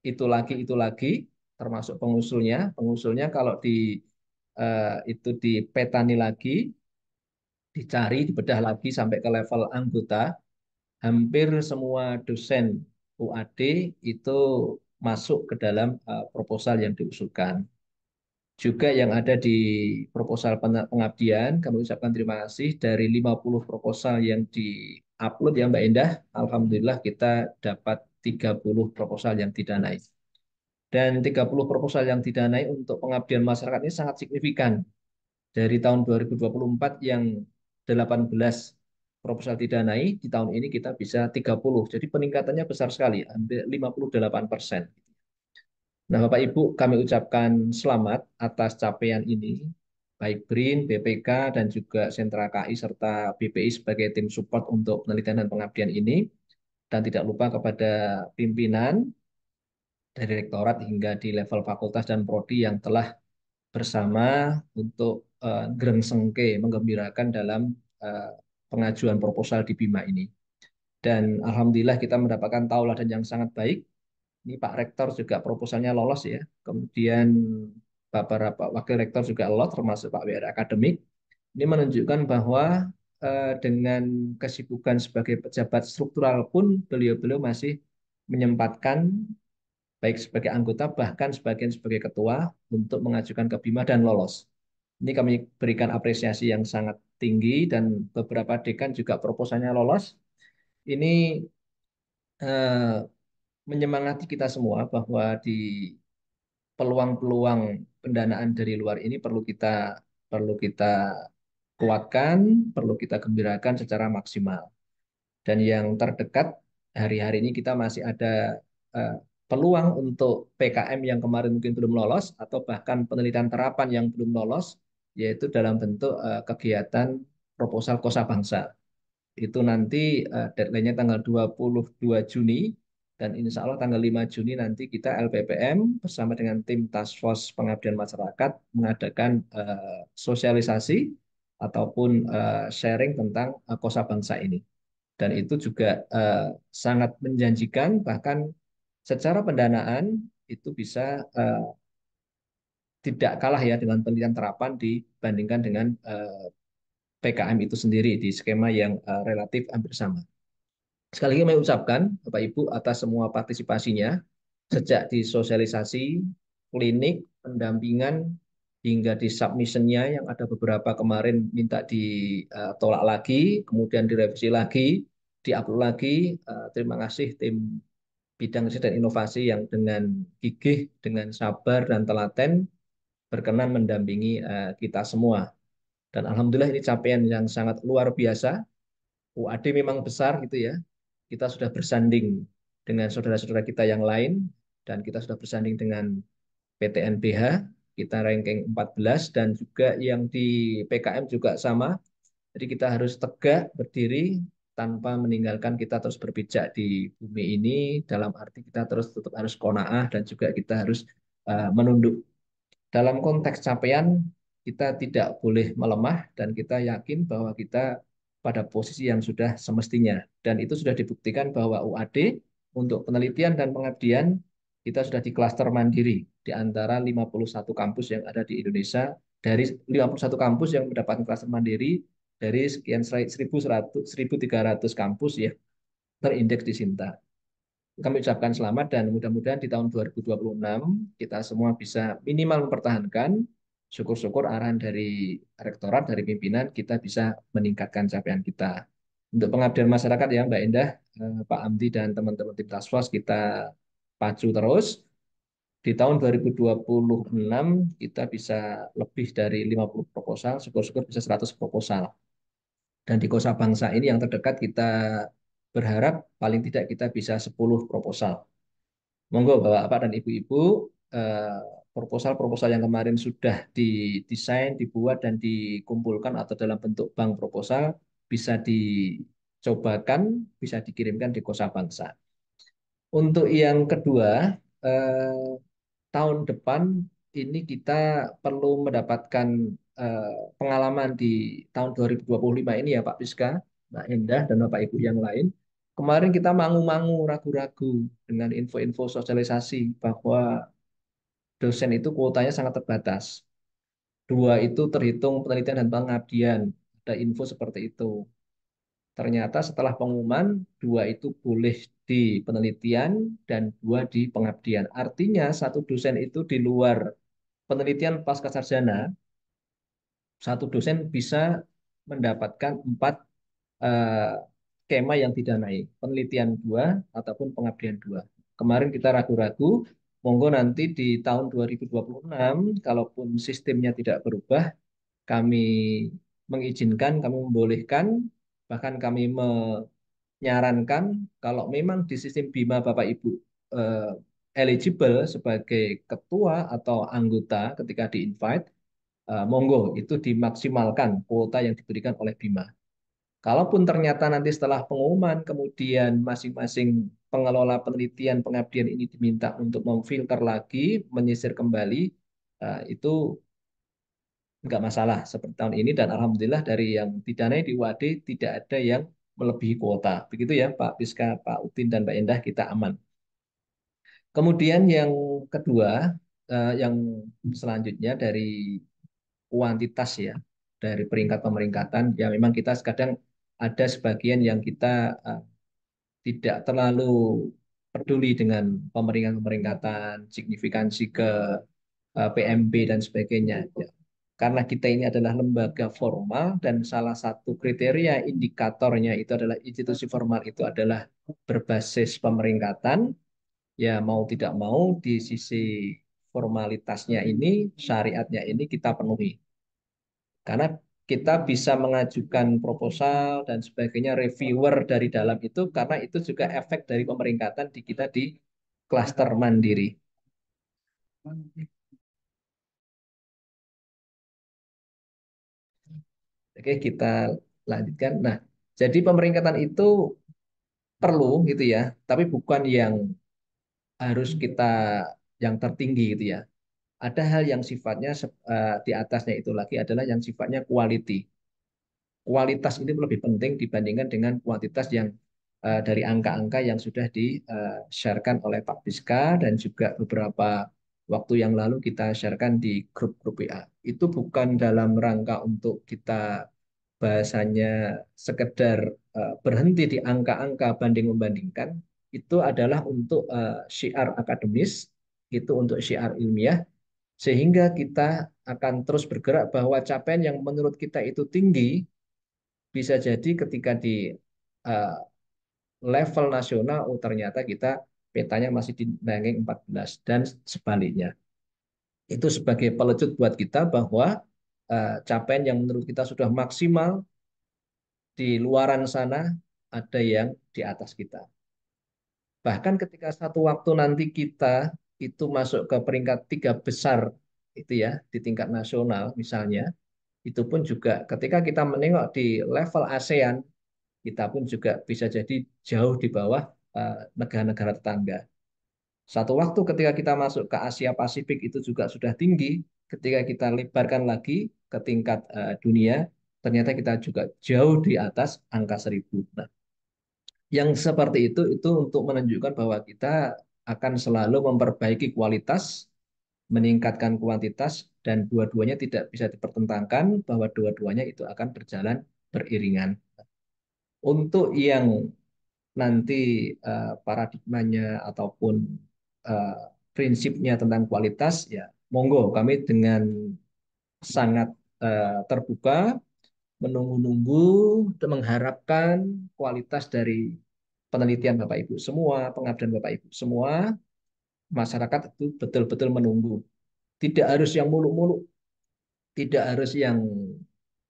itu lagi, termasuk pengusulnya. Pengusulnya kalau itu dipetani lagi, dicari, dibedah lagi sampai ke level anggota, hampir semua dosen UAD itu masuk ke dalam proposal yang diusulkan. Juga yang ada di proposal pengabdian, kami ucapkan terima kasih dari 50 proposal yang di-upload ya Mbak Indah. Alhamdulillah kita dapat 30 proposal yang didanai. Dan 30 proposal yang didanai untuk pengabdian masyarakat ini sangat signifikan. Dari tahun 2024 yang 18 proposal didanai, di tahun ini kita bisa 30. Jadi peningkatannya besar sekali, hampir 58%. Nah, Bapak Ibu, kami ucapkan selamat atas capaian ini, baik BRIN, BPK, dan juga Sentra KI serta BPI sebagai tim support untuk penelitian dan pengabdian ini. Dan tidak lupa kepada pimpinan dari rektorat hingga di level fakultas dan prodi yang telah bersama untuk gerengsengke menggembirakan dalam eh, pengajuan proposal di BIMA ini. Dan alhamdulillah kita mendapatkan tauladan yang sangat baik. Ini Pak Rektor juga proposalnya lolos ya. Kemudian beberapa Wakil Rektor juga lolos, termasuk Pak WR Akademik. Ini menunjukkan bahwa dengan kesibukan sebagai pejabat struktural pun beliau-beliau masih menyempatkan baik sebagai anggota bahkan sebagian sebagai ketua untuk mengajukan ke BIMA dan lolos. Ini kami berikan apresiasi yang sangat tinggi dan beberapa dekan juga proposalnya lolos. Ini eh, menyemangati kita semua bahwa di peluang-peluang pendanaan dari luar ini perlu kita kuatkan, perlu kita gembirakan secara maksimal. Dan yang terdekat hari-hari ini kita masih ada eh, peluang untuk PKM yang kemarin mungkin belum lolos atau bahkan penelitian terapan yang belum lolos, yaitu dalam bentuk kegiatan proposal kosa bangsa. Itu nanti deadline-nya tanggal 22 Juni dan insya Allah tanggal 5 Juni nanti kita LPPM bersama dengan tim Task Force Pengabdian Masyarakat mengadakan sosialisasi ataupun sharing tentang kosa bangsa ini. Dan itu juga sangat menjanjikan, bahkan secara pendanaan itu bisa tidak kalah ya dengan penelitian terapan dibandingkan dengan PKM itu sendiri di skema yang relatif hampir sama. Sekali lagi kami ucapkan Bapak Ibu atas semua partisipasinya sejak disosialisasi, klinik, pendampingan, hingga di submissionnya yang ada beberapa kemarin minta ditolak lagi, kemudian direvisi lagi, diupload lagi. Terima kasih tim bidang riset dan inovasi yang dengan gigih, dengan sabar dan telaten berkenan mendampingi kita semua. Dan alhamdulillah ini capaian yang sangat luar biasa. UAD memang besar gitu ya. Kita sudah bersanding dengan saudara-saudara kita yang lain dan kita sudah bersanding dengan PTNBH, kita ranking 14 dan juga yang di PKM juga sama. Jadi kita harus tegak berdiri tanpa meninggalkan kita terus berpijak di bumi ini dalam arti kita terus tetap harus qanaah dan juga kita harus menunduk. Dalam konteks capaian, kita tidak boleh melemah dan kita yakin bahwa kita pada posisi yang sudah semestinya. Dan itu sudah dibuktikan bahwa UAD untuk penelitian dan pengabdian kita sudah di klaster mandiri di antara 51 kampus yang ada di Indonesia. Dari 51 kampus yang mendapatkan klaster mandiri, dari sekian 1.300 kampus ya terindeks di Sinta. Kami ucapkan selamat dan mudah-mudahan di tahun 2026 kita semua bisa minimal mempertahankan, syukur-syukur arahan dari rektorat, dari pimpinan, kita bisa meningkatkan capaian kita. Untuk pengabdian masyarakat ya Mbak Indah, Pak Amdi dan teman-teman tim Task Force kita pacu terus. Di tahun 2026 kita bisa lebih dari 50 proposal, syukur-syukur bisa 100 proposal. Dan di Kosa Bangsa ini yang terdekat kita berharap paling tidak kita bisa 10 proposal. Monggo Bapak-Bapak dan Ibu-Ibu, eh, proposal-proposal yang kemarin sudah didesain, dibuat, dan dikumpulkan atau dalam bentuk bank proposal bisa dicobakan, bisa dikirimkan di Kosa Bangsa. Untuk yang kedua, eh, tahun depan ini kita perlu mendapatkan eh, pengalaman di tahun 2025 ini ya Pak Piska, Mbak Endah, dan Bapak Ibu yang lain. Kemarin kita mangu-mangu, ragu-ragu dengan info-info sosialisasi bahwa dosen itu kuotanya sangat terbatas. Dua itu terhitung penelitian dan pengabdian. Ada info seperti itu. Ternyata setelah pengumuman, dua itu boleh di penelitian dan dua di pengabdian. Artinya satu dosen itu di luar penelitian pasca sarjana, satu dosen bisa mendapatkan 4 eh, skema yang didanai, penelitian 2 ataupun pengabdian 2. Kemarin kita ragu-ragu, monggo nanti di tahun 2026, kalaupun sistemnya tidak berubah, kami mengizinkan, kami membolehkan, bahkan kami menyarankan kalau memang di sistem Bima Bapak Ibu eh, eligible sebagai ketua atau anggota ketika di-invite, monggo itu dimaksimalkan kuota yang diberikan oleh Bima. Kalaupun ternyata nanti setelah pengumuman kemudian masing-masing pengelola penelitian pengabdian ini diminta untuk memfilter lagi, menyisir kembali, itu nggak masalah seperti tahun ini dan alhamdulillah dari yang didanai di UAD tidak ada yang melebihi kuota. Begitu ya Pak Piska, Pak Utin dan Mbak Endah, kita aman. Kemudian yang kedua, yang selanjutnya dari kuantitas ya, dari peringkat pemeringkatan ya memang kita kadang ada sebagian yang kita tidak terlalu peduli dengan pemeringkatan-pemeringkatan, signifikansi ke PMB dan sebagainya. Ya. Karena kita ini adalah lembaga formal dan salah satu kriteria indikatornya itu adalah institusi formal itu adalah berbasis pemeringkatan, ya mau tidak mau di sisi formalitasnya ini, syariatnya ini kita penuhi. Karena kita bisa mengajukan proposal dan sebagainya, reviewer dari dalam itu, karena itu juga efek dari pemeringkatan di kita di klaster mandiri. Oke, kita lanjutkan. Nah, jadi pemeringkatan itu perlu gitu ya, tapi bukan yang harus kita yang tertinggi gitu ya. Ada hal yang sifatnya di atasnya itu lagi adalah yang sifatnya quality. Kualitas ini lebih penting dibandingkan dengan kuantitas yang dari angka-angka yang sudah di-sharekan oleh Pak Biska dan juga beberapa waktu yang lalu kita sharekan di grup-grup WA. Itu bukan dalam rangka untuk kita bahasanya sekedar berhenti di angka-angka banding-membandingkan, itu adalah untuk syiar akademis, itu untuk syiar ilmiah, sehingga kita akan terus bergerak bahwa capaian yang menurut kita itu tinggi, bisa jadi ketika di uh, level nasional, oh ternyata kita petanya masih di ranking 14 dan sebaliknya. Itu sebagai pelecut buat kita bahwa capaian yang menurut kita sudah maksimal di luaran sana ada yang di atas kita. Bahkan ketika satu waktu nanti kita itu masuk ke peringkat 3 besar itu ya di tingkat nasional misalnya, itu pun juga ketika kita menengok di level ASEAN, kita pun juga bisa jadi jauh di bawah negara-negara tetangga. Satu waktu ketika kita masuk ke Asia Pasifik itu juga sudah tinggi, ketika kita lebarkan lagi ke tingkat dunia, ternyata kita juga jauh di atas angka 1.000. Nah, yang seperti itu untuk menunjukkan bahwa kita akan selalu memperbaiki kualitas, meningkatkan kuantitas, dan dua-duanya tidak bisa dipertentangkan bahwa dua-duanya itu akan berjalan beriringan. Untuk yang nanti paradigmanya ataupun eh, prinsipnya tentang kualitas, ya monggo kami dengan sangat terbuka menunggu-nunggu dan mengharapkan kualitas dari penelitian Bapak Ibu semua, pengabdian Bapak Ibu semua, masyarakat itu betul-betul menunggu. Tidak harus yang muluk-muluk, tidak harus yang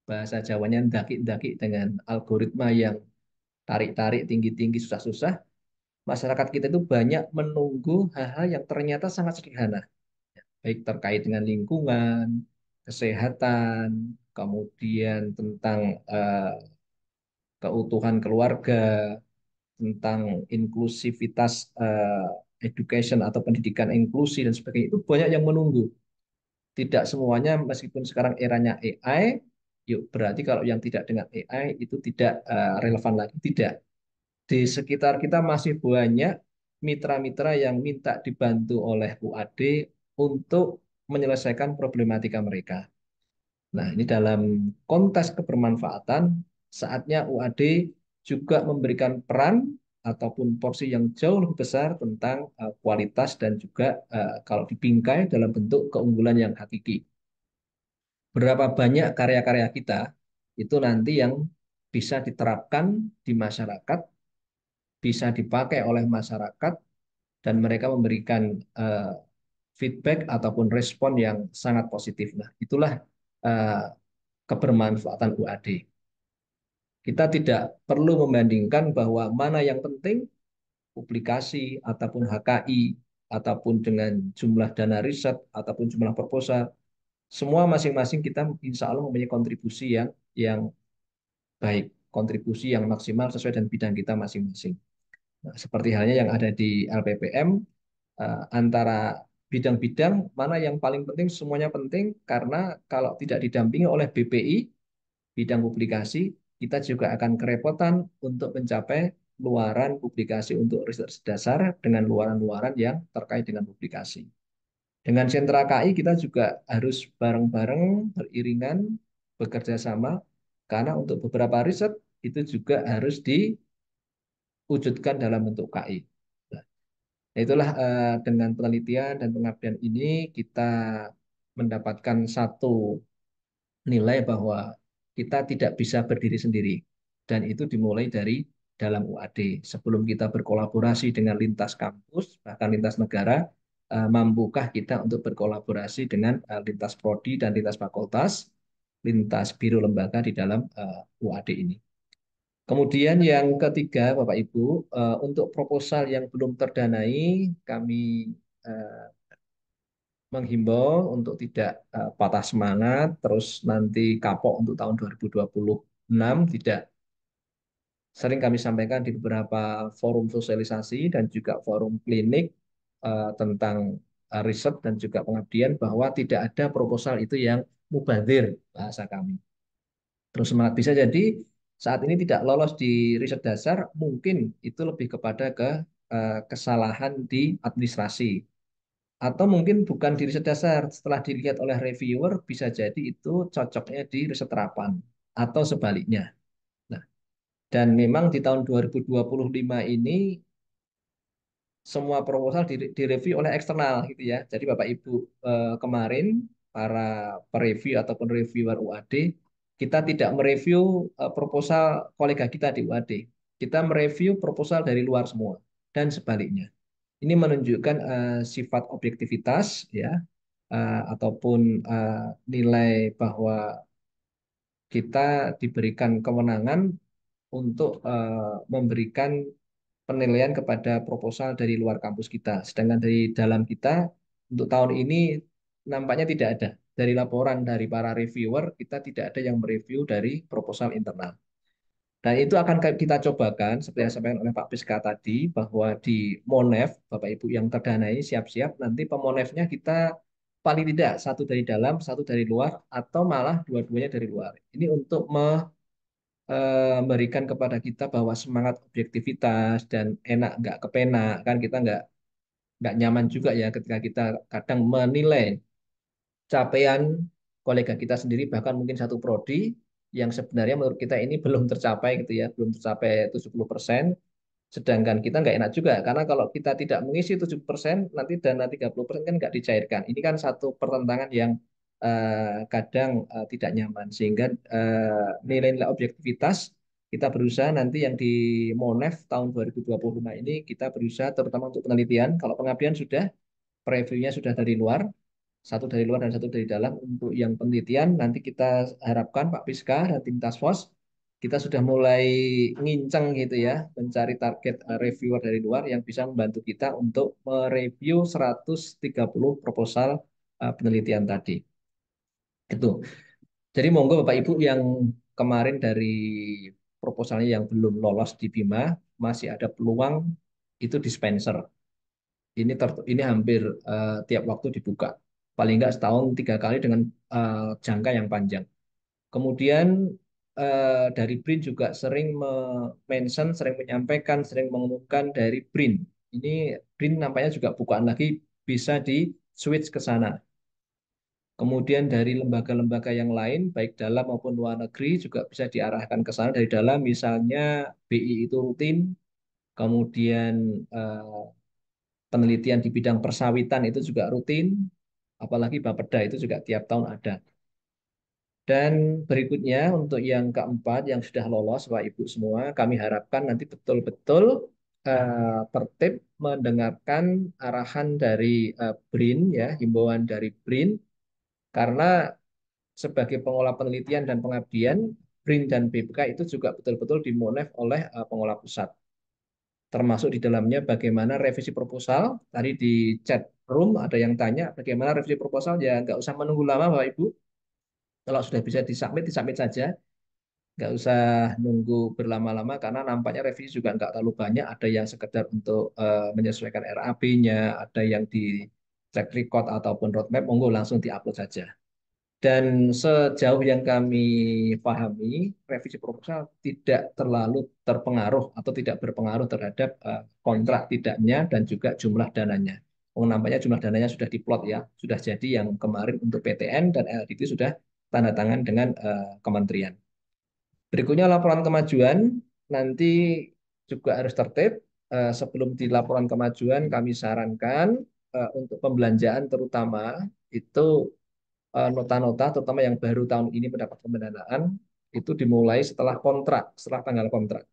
bahasa Jawanya ndaki-ndaki dengan algoritma yang tarik-tarik, tinggi-tinggi, susah-susah, masyarakat kita itu banyak menunggu hal-hal yang ternyata sangat sederhana, baik terkait dengan lingkungan, kesehatan, kemudian tentang keutuhan keluarga, tentang inklusivitas education atau pendidikan inklusi dan sebagainya, itu banyak yang menunggu. Tidak semuanya, meskipun sekarang eranya AI, yuk berarti kalau yang tidak dengan AI itu tidak relevan lagi. Tidak. Di sekitar kita masih banyak mitra-mitra yang minta dibantu oleh UAD untuk menyelesaikan problematika mereka. Nah, ini dalam konteks kebermanfaatan, saatnya UAD juga memberikan peran ataupun porsi yang jauh lebih besar tentang kualitas dan juga kalau dibingkai dalam bentuk keunggulan yang hakiki. Berapa banyak karya-karya kita itu nanti yang bisa diterapkan di masyarakat, bisa dipakai oleh masyarakat, dan mereka memberikan eh, feedback ataupun respon yang sangat positif. Nah, itulah eh, kebermanfaatan UAD. Kita tidak perlu membandingkan bahwa mana yang penting, publikasi ataupun HKI, ataupun dengan jumlah dana riset, ataupun jumlah proposal. Semua masing-masing kita insya Allah mempunyai kontribusi yang baik, kontribusi yang maksimal sesuai dengan bidang kita masing-masing. Nah, seperti halnya yang ada di LPPM, antara bidang-bidang mana yang paling penting, semuanya penting, karena kalau tidak didampingi oleh BPI, bidang publikasi, kita juga akan kerepotan untuk mencapai luaran publikasi untuk riset dasar dengan luaran-luaran yang terkait dengan publikasi. Dengan sentra KI kita juga harus bareng-bareng, beriringan, bekerja sama, karena untuk beberapa riset itu juga harus diwujudkan dalam bentuk KI. Nah, itulah dengan penelitian dan pengabdian ini kita mendapatkan satu nilai bahwa kita tidak bisa berdiri sendiri. Dan itu dimulai dari dalam UAD. Sebelum kita berkolaborasi dengan lintas kampus, bahkan lintas negara, mampukah kita untuk berkolaborasi dengan lintas prodi dan lintas fakultas, lintas biro lembaga di dalam UAD ini. Kemudian yang ketiga, Bapak Ibu, untuk proposal yang belum terdanai, kami eh, menghimbau untuk tidak patah semangat, terus nanti kapok untuk tahun 2026, tidak. Sering kami sampaikan di beberapa forum sosialisasi dan juga forum klinik tentang riset dan juga pengabdian bahwa tidak ada proposal itu yang mubazir, bahasa kami. Terus semangat, bisa jadi saat ini tidak lolos di riset dasar, mungkin itu lebih kepada kesalahan di administrasi. Atau mungkin bukan di riset dasar, setelah dilihat oleh reviewer, bisa jadi itu cocoknya di riset terapan. Atau sebaliknya. Nah, dan memang di tahun 2025 ini semua proposal direview oleh eksternal gitu ya. Jadi Bapak Ibu kemarin para pereview ataupun reviewer UAD, kita tidak mereview proposal kolega kita di UAD. Kita mereview proposal dari luar semua dan sebaliknya. Ini menunjukkan sifat objektivitas ya, ataupun nilai bahwa kita diberikan kewenangan untuk memberikan penilaian kepada proposal dari luar kampus kita. Sedangkan dari dalam kita untuk tahun ini nampaknya tidak ada. Dari laporan dari para reviewer, kita tidak ada yang mereview dari proposal internal. Dan itu akan kita cobakan, seperti yang disampaikan oleh Pak Piska tadi, bahwa di Monef, Bapak Ibu yang terdanai, siap-siap, nanti pemonefnya kita paling tidak satu dari dalam, satu dari luar, atau malah dua-duanya dari luar. Ini untuk memberikan kepada kita bahwa semangat objektivitas dan enak nggak kepenak, kan kita nggak nyaman juga ya ketika kita kadang menilai capaian kolega kita sendiri, bahkan mungkin satu prodi yang sebenarnya menurut kita ini belum tercapai gitu ya, belum tercapai 70%, sedangkan kita nggak enak juga karena kalau kita tidak mengisi 70%, nanti dana 30% kan nggak dicairkan. Ini kan satu pertentangan yang kadang tidak nyaman, sehingga nilai-nilai objektivitas kita berusaha nanti yang di Monef tahun 2025 ini kita berusaha terutama untuk penelitian. Kalau pengabdian sudah, previewnya sudah dari luar. satu dari luar dan satu dari dalam. Untuk yang penelitian nanti kita harapkan Pak Piska dan tim Task Force kita sudah mulai nginceng gitu ya, mencari target reviewer dari luar yang bisa membantu kita untuk mereview 130 proposal penelitian tadi. Itu. Jadi monggo Bapak Ibu yang kemarin dari proposalnya yang belum lolos di Bima masih ada peluang itu dispenser. Ini hampir tiap waktu dibuka. Paling nggak setahun 3 kali dengan jangka yang panjang. Kemudian dari BRIN juga sering mention, sering menyampaikan, sering mengumumkan dari BRIN. Ini BRIN nampaknya juga bukaan lagi bisa di switch ke sana. Kemudian dari lembaga-lembaga yang lain, baik dalam maupun luar negeri juga bisa diarahkan ke sana. Dari dalam misalnya BI itu rutin, kemudian penelitian di bidang persawitan itu juga rutin, apalagi Bapeda itu juga tiap tahun ada. Dan berikutnya untuk yang keempat yang sudah lolos Bapak Ibu semua, kami harapkan nanti betul-betul tertib mendengarkan arahan dari BRIN ya, himbauan dari BRIN karena sebagai pengelola penelitian dan pengabdian, BRIN dan BPK itu juga betul-betul dimonef oleh pengelola pusat. Termasuk di dalamnya bagaimana revisi proposal. Tadi di chat room ada yang tanya bagaimana revisi proposal, ya nggak usah menunggu lama Bapak Ibu. Kalau sudah bisa disubmit, disubmit saja. Nggak usah nunggu berlama-lama karena nampaknya revisi juga nggak terlalu banyak. Ada yang sekedar untuk menyesuaikan RAB-nya, ada yang di track record ataupun roadmap, monggo langsung diupload saja. Dan sejauh yang kami pahami, revisi proposal tidak terlalu terpengaruh atau tidak berpengaruh terhadap kontrak tidaknya dan juga jumlah dananya. Nampaknya jumlah dananya sudah diplot ya, sudah jadi yang kemarin untuk PTN dan LDT sudah tanda tangan dengan kementerian. Berikutnya laporan kemajuan, nanti juga harus tertib. Sebelum di laporan kemajuan kami sarankan untuk pembelanjaan terutama itu nota-nota terutama yang baru tahun ini mendapat pendanaan itu dimulai setelah kontrak, setelah tanggal kontrak.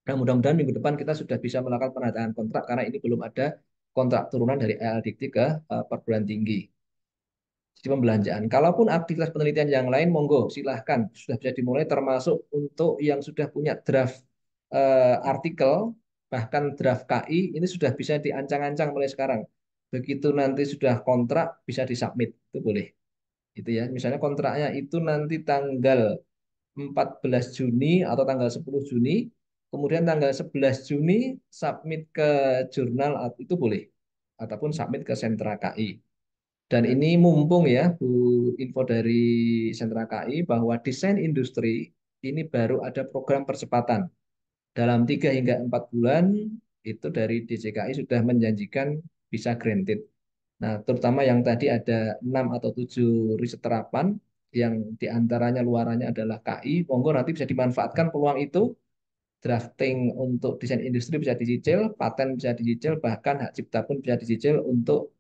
Nah, mudah-mudahan minggu depan kita sudah bisa melakukan penandaan kontrak karena ini belum ada kontrak turunan dari LDT ke perguruan tinggi. Jadi pembelanjaan. Kalaupun aktivitas penelitian yang lain, monggo silahkan sudah bisa dimulai termasuk untuk yang sudah punya draft artikel, bahkan draft KI ini sudah bisa diancang-ancang mulai sekarang. Begitu nanti sudah kontrak bisa disubmit, itu boleh. Itu ya. Misalnya kontraknya itu nanti tanggal 14 Juni atau tanggal 10 Juni, kemudian tanggal 11 Juni submit ke jurnal itu boleh. Ataupun submit ke sentra KI. Dan ini mumpung ya, Bu, info dari sentra KI bahwa desain industri ini baru ada program percepatan. Dalam 3 hingga 4 bulan itu dari DJKI sudah menjanjikan bisa granted. Nah, terutama yang tadi ada 6 atau 7 riset terapan yang diantaranya luarannya adalah KI, monggo nanti bisa dimanfaatkan peluang itu, drafting untuk desain industri bisa dicicil, paten bisa dicicil, bahkan hak cipta pun bisa dicicil untuk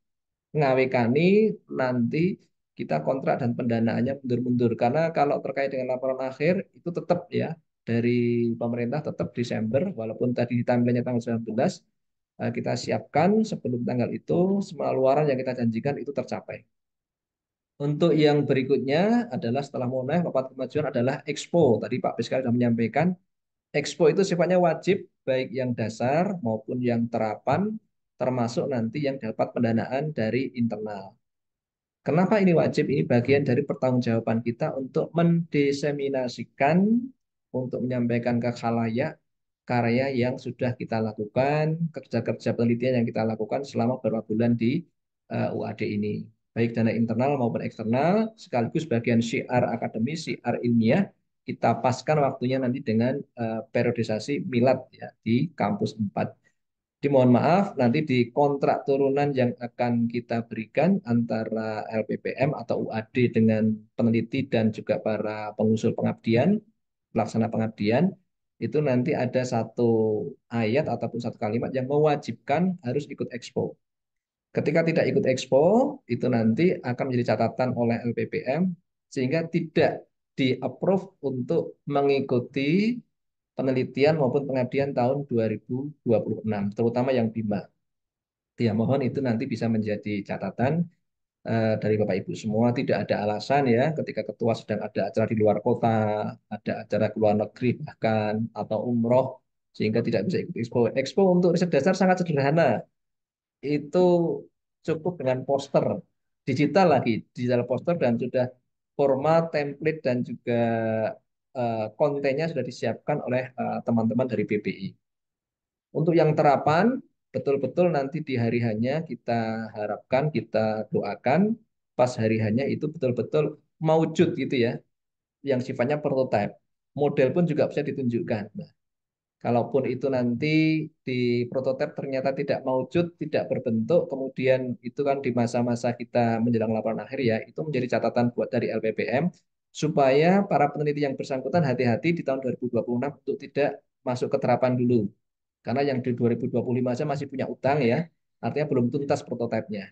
ngawekani nanti kita kontrak dan pendanaannya mundur-mundur. Karena kalau terkait dengan laporan akhir itu tetap ya dari pemerintah tetap Desember, walaupun tadi di timeline tanggal 19, kita siapkan sebelum tanggal itu semua luaran yang kita janjikan itu tercapai. Untuk yang berikutnya adalah setelah mulai papat kemajuan adalah Expo. Tadi Pak Piska sudah menyampaikan, Expo itu sifatnya wajib baik yang dasar maupun yang terapan, termasuk nanti yang dapat pendanaan dari internal. Kenapa ini wajib? Ini bagian dari pertanggungjawaban kita untuk mendiseminasikan, untuk menyampaikan ke khalayak karya yang sudah kita lakukan, kerja-kerja penelitian yang kita lakukan selama beberapa bulan di UAD ini. Baik dana internal maupun eksternal, sekaligus bagian syiar akademis, syiar ilmiah, kita paskan waktunya nanti dengan periodisasi milad ya, di kampus 4. Dimohon maaf, nanti di kontrak turunan yang akan kita berikan antara LPPM atau UAD dengan peneliti dan juga para pengusul pengabdian, pelaksana pengabdian, itu nanti ada satu ayat ataupun satu kalimat yang mewajibkan harus ikut Expo. Ketika tidak ikut Expo, itu nanti akan menjadi catatan oleh LPPM, sehingga tidak di-approve untuk mengikuti penelitian maupun pengabdian tahun 2026, terutama yang BIMA. Ya, mohon itu nanti bisa menjadi catatan. dari Bapak Ibu semua tidak ada alasan ya ketika ketua sedang ada acara di luar kota, ada acara ke luar negeri bahkan atau umroh sehingga tidak bisa ikut expo. Expo untuk riset dasar sangat sederhana. Itu cukup dengan poster digital lagi, digital poster dan sudah format, template dan juga kontennya sudah disiapkan oleh teman-teman dari BPI. Untuk yang terapan, betul-betul nanti di hari hanya kita harapkan, kita doakan, pas hari hanya itu betul-betul maujud gitu ya, yang sifatnya prototype. Model pun juga bisa ditunjukkan. Nah, kalaupun itu nanti di prototipe ternyata tidak maujud, tidak berbentuk, kemudian itu kan di masa-masa kita menjelang laporan akhir ya, itu menjadi catatan buat dari LPPM, supaya para peneliti yang bersangkutan hati-hati di tahun 2026 untuk tidak masuk ke terapan dulu. Karena yang di 2025 saja masih punya utang ya, artinya belum tuntas prototipenya.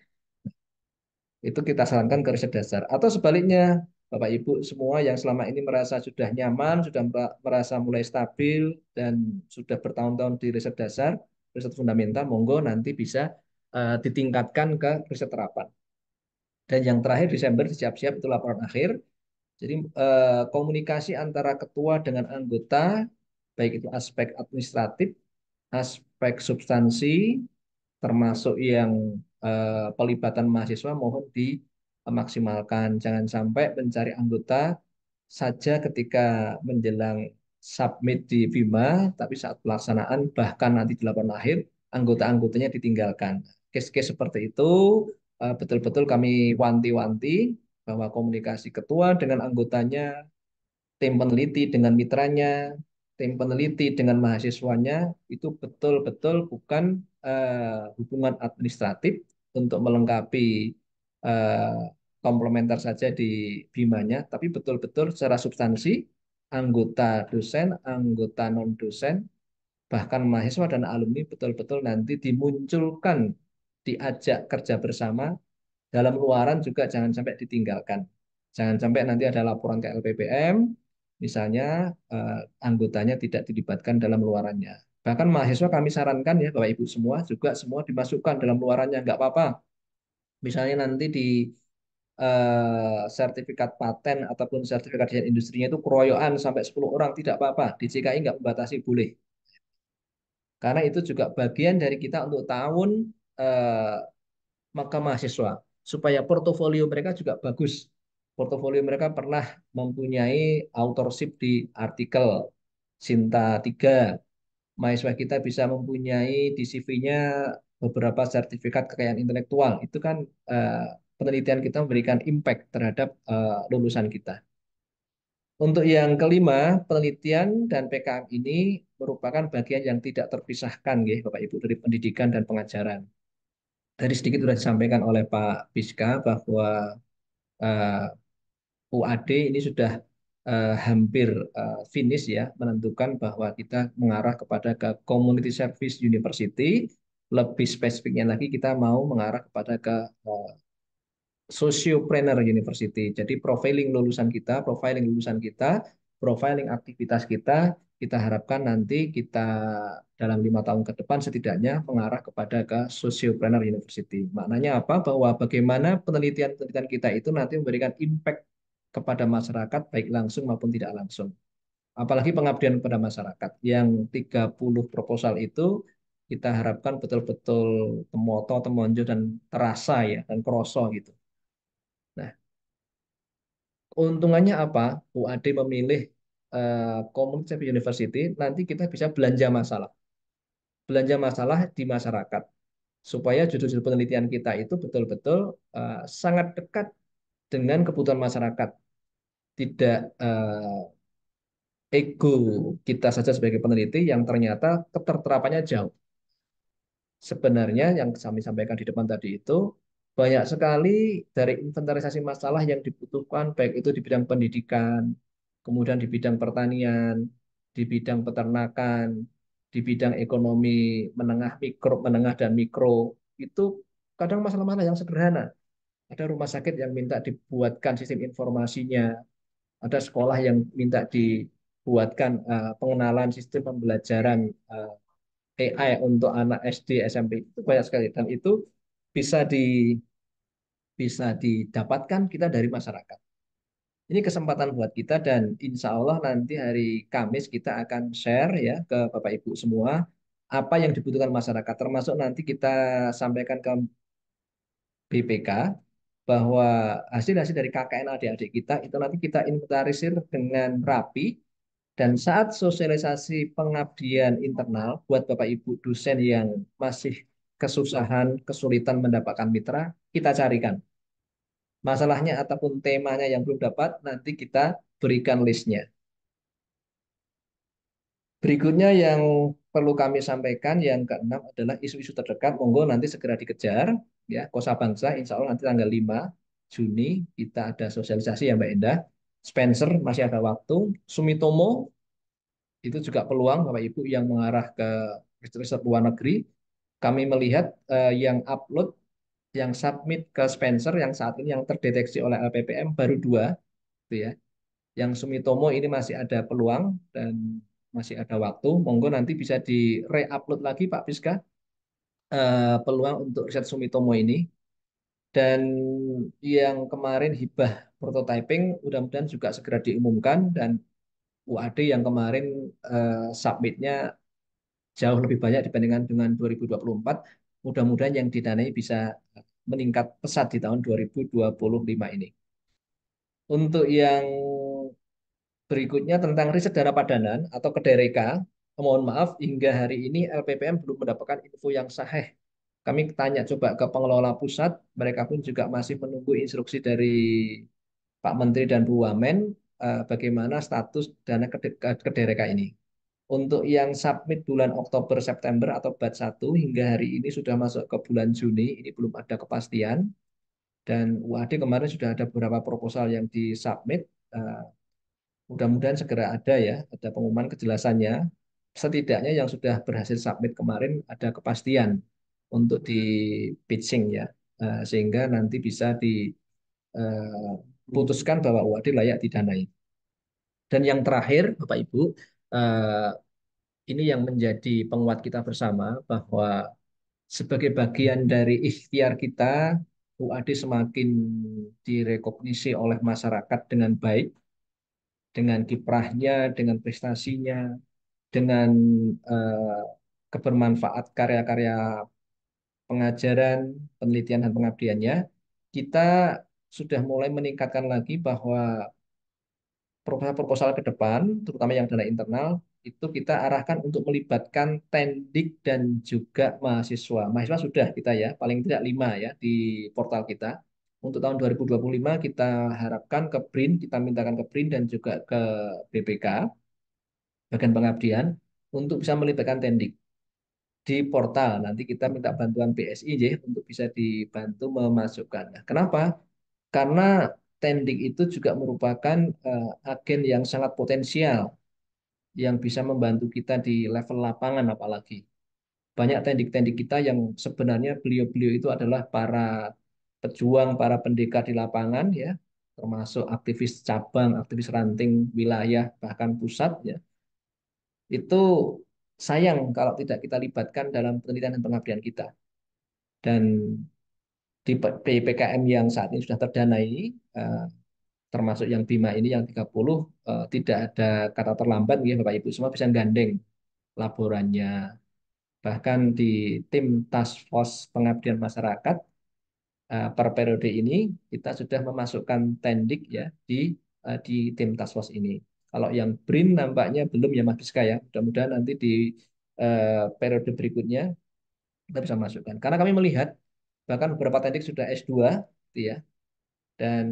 Itu kita sarankan ke riset dasar. Atau sebaliknya, Bapak Ibu semua yang selama ini merasa sudah nyaman, sudah merasa mulai stabil, dan sudah bertahun-tahun di riset dasar, riset fundamental, monggo nanti bisa ditingkatkan ke riset terapan. Dan yang terakhir Desember siap-siap itu laporan akhir. Jadi komunikasi antara ketua dengan anggota, baik itu aspek administratif, aspek substansi, termasuk yang pelibatan mahasiswa mohon dimaksimalkan. Jangan sampai mencari anggota saja ketika menjelang submit di Bima, tapi saat pelaksanaan bahkan nanti di laporan akhir anggota-anggotanya ditinggalkan. Case-case seperti itu betul-betul kami wanti-wanti bahwa komunikasi ketua dengan anggotanya, tim peneliti dengan mitranya, tim peneliti dengan mahasiswanya itu betul-betul bukan hubungan administratif untuk melengkapi eh, komplementer saja di Bimanya, tapi betul-betul secara substansi anggota dosen, anggota non-dosen, bahkan mahasiswa dan alumni betul-betul nanti dimunculkan, diajak kerja bersama dalam luaran juga jangan sampai ditinggalkan. Jangan sampai nanti ada laporan ke LPPM, misalnya anggotanya tidak dilibatkan dalam luarannya. Bahkan mahasiswa kami sarankan ya Bapak Ibu semua juga semua dimasukkan dalam luarannya, nggak apa-apa. Misalnya nanti di sertifikat paten ataupun sertifikat desain industrinya itu keroyokan sampai 10 orang tidak apa-apa. Di CKI nggak membatasi boleh. Karena itu juga bagian dari kita untuk tahun eh, maka mahasiswa supaya portofolio mereka juga bagus. Portofolio mereka pernah mempunyai authorship di artikel Sinta 3. Mahasiswa kita bisa mempunyai di CV-nya beberapa sertifikat kekayaan intelektual. Itu kan eh, penelitian kita memberikan impact terhadap lulusan kita. Untuk yang kelima, penelitian dan PKM ini merupakan bagian yang tidak terpisahkan, ya, Bapak Ibu, dari pendidikan dan pengajaran. Tadi sedikit sudah disampaikan oleh Pak Biska bahwa eh, UAD ini sudah hampir finish ya, menentukan bahwa kita mengarah kepada ke Community Service University. Lebih spesifiknya lagi kita mau mengarah kepada ke Sociopreneur University. Jadi profiling lulusan kita, profiling aktivitas kita harapkan nanti kita dalam 5 tahun ke depan setidaknya mengarah kepada ke Sociopreneur University. Maknanya apa? Bahwa bagaimana penelitian-penelitian kita itu nanti memberikan impact kepada masyarakat baik langsung maupun tidak langsung. Apalagi pengabdian kepada masyarakat. Yang 30 proposal itu kita harapkan betul-betul temoto, temonjo dan terasa ya dan kroso gitu. Nah, keuntungannya apa? UAD memilih Community University, nanti kita bisa belanja masalah. Belanja masalah di masyarakat. Supaya judul-judul penelitian kita itu betul-betul sangat dekat dengan kebutuhan masyarakat. Tidak ego kita saja sebagai peneliti yang ternyata keterterapannya jauh. Sebenarnya yang kami sampaikan di depan tadi itu banyak sekali dari inventarisasi masalah yang dibutuhkan baik itu di bidang pendidikan, kemudian di bidang pertanian, di bidang peternakan, di bidang ekonomi menengah mikro, menengah dan mikro itu kadang masalah-masalah yang sederhana. Ada rumah sakit yang minta dibuatkan sistem informasinya, ada sekolah yang minta dibuatkan pengenalan sistem pembelajaran AI untuk anak SD, SMP itu banyak sekali dan itu bisa bisa didapatkan kita dari masyarakat. Ini kesempatan buat kita dan insya Allah nanti hari Kamis kita akan share ya ke Bapak Ibu semua apa yang dibutuhkan masyarakat. Termasuk nanti kita sampaikan ke BPK bahwa hasil-hasil dari KKN adik-adik kita itu nanti kita inventarisir dengan rapi dan saat sosialisasi pengabdian internal buat Bapak Ibu dosen yang masih kesusahan, kesulitan mendapatkan mitra, kita carikan. Masalahnya ataupun temanya yang belum dapat, nanti kita berikan listnya. Berikutnya yang perlu kami sampaikan, yang keenam adalah isu-isu terdekat, monggo nanti segera dikejar. Ya, Kosa Bangsa, insya Allah nanti tanggal 5 Juni kita ada sosialisasi ya Mbak Endah. Spencer masih ada waktu. Sumitomo itu juga peluang Bapak Ibu yang mengarah ke riset luar negeri. Kami melihat yang upload, yang submit ke Spencer yang saat ini yang terdeteksi oleh LPPM baru 2, gitu ya. Yang Sumitomo ini masih ada peluang dan masih ada waktu. Monggo nanti bisa di re-upload lagi Pak Piska peluang untuk riset Sumitomo ini. Dan yang kemarin hibah prototyping mudah-mudahan juga segera diumumkan dan UAD yang kemarin submitnya jauh lebih banyak dibandingkan dengan 2024. Mudah-mudahan yang didanai bisa meningkat pesat di tahun 2025 ini. Untuk yang berikutnya tentang riset dana padanan atau kedereka, mohon maaf hingga hari ini LPPM belum mendapatkan info yang sahih. Kami tanya coba ke pengelola pusat, mereka pun juga masih menunggu instruksi dari Pak Menteri dan Bu Wamen bagaimana status dana kedereka ini. Untuk yang submit bulan Oktober September atau batch 1 hingga hari ini sudah masuk ke bulan Juni, ini belum ada kepastian. Dan UAD kemarin sudah ada beberapa proposal yang disubmit. Mudah-mudahan segera ada ya, ada pengumuman kejelasannya. Setidaknya yang sudah berhasil submit kemarin ada kepastian untuk di pitching ya, sehingga nanti bisa diputuskan bahwa UAD layak didanai. Dan yang terakhir, Bapak Ibu, eh, ini yang menjadi penguat kita bersama bahwa sebagai bagian dari ikhtiar kita, UAD semakin direkognisi oleh masyarakat dengan baik, dengan kiprahnya, dengan prestasinya, dengan eh, kebermanfaat karya-karya pengajaran, penelitian dan pengabdiannya, kita sudah mulai meningkatkan lagi bahwa proposal-proposal ke depan, terutama yang dana internal, itu kita arahkan untuk melibatkan tendik dan juga mahasiswa. Mahasiswa sudah kita ya, paling tidak 5 ya di portal kita. Untuk tahun 2025 kita harapkan ke BRIN, kita mintakan ke BRIN dan juga ke BPK, bagian pengabdian, untuk bisa melibatkan tendik di portal. Nanti kita minta bantuan BSI ya, untuk bisa dibantu memasukkan. Nah, kenapa? Karena tendik itu juga merupakan agen yang sangat potensial yang bisa membantu kita di level lapangan apalagi. Banyak tendik-tendik kita yang sebenarnya beliau-beliau itu adalah para pejuang, para pendekar di lapangan ya, termasuk aktivis cabang, aktivis ranting wilayah bahkan pusat ya. Itu sayang kalau tidak kita libatkan dalam penelitian dan pengabdian kita. Dan di PPKM yang saat ini sudah terdanai, termasuk yang Bima ini yang 30, tidak ada kata terlambat ya Bapak Ibu semua bisa gandeng laporannya. Bahkan di tim Task Force Pengabdian Masyarakat per periode ini kita sudah memasukkan tendik ya di tim Task Force ini. Kalau yang BRIN nampaknya belum ya Mas Biska ya. Mudah-mudahan nanti di periode berikutnya kita bisa masukkan. Karena kami melihat bahkan beberapa tendik sudah S2 gitu ya. Dan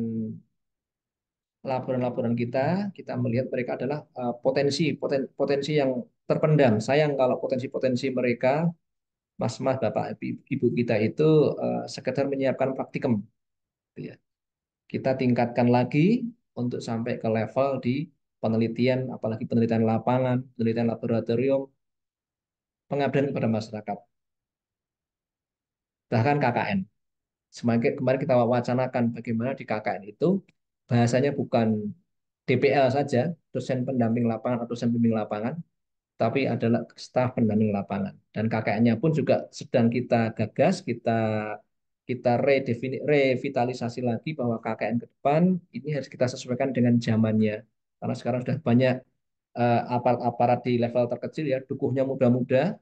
laporan-laporan kita melihat mereka adalah potensi yang terpendam. Sayang kalau potensi-potensi mereka, mas-mas, bapak, ibu kita itu sekedar menyiapkan praktikum, gitu ya. Kita tingkatkan lagi untuk sampai ke level di penelitian, apalagi penelitian lapangan, penelitian laboratorium, pengabdian kepada masyarakat, bahkan KKN. Semakin kemarin kita wacanakan bagaimana di KKN itu bahasanya bukan DPL saja, dosen pendamping lapangan atau dosen pembimbing lapangan, tapi adalah staf pendamping lapangan. Dan KKN-nya pun juga sedang kita gagas, kita revitalisasi lagi bahwa KKN ke depan ini harus kita sesuaikan dengan zamannya. Karena sekarang sudah banyak aparat-aparat di level terkecil ya, dukuhnya muda-muda,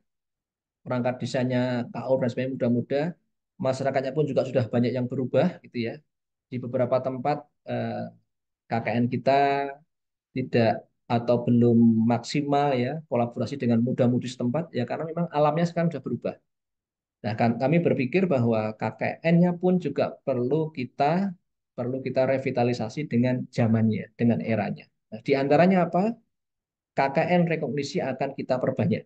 perangkat desanya KO dan sebagainya muda-muda, masyarakatnya pun juga sudah banyak yang berubah gitu ya. Di beberapa tempat KKN kita tidak atau belum maksimal ya kolaborasi dengan muda-mudi setempat ya karena memang alamnya sekarang sudah berubah. Nah, kami berpikir bahwa KKN-nya pun juga perlu kita revitalisasi dengan zamannya, dengan eranya. Nah, di antaranya apa? KKN rekognisi akan kita perbanyak.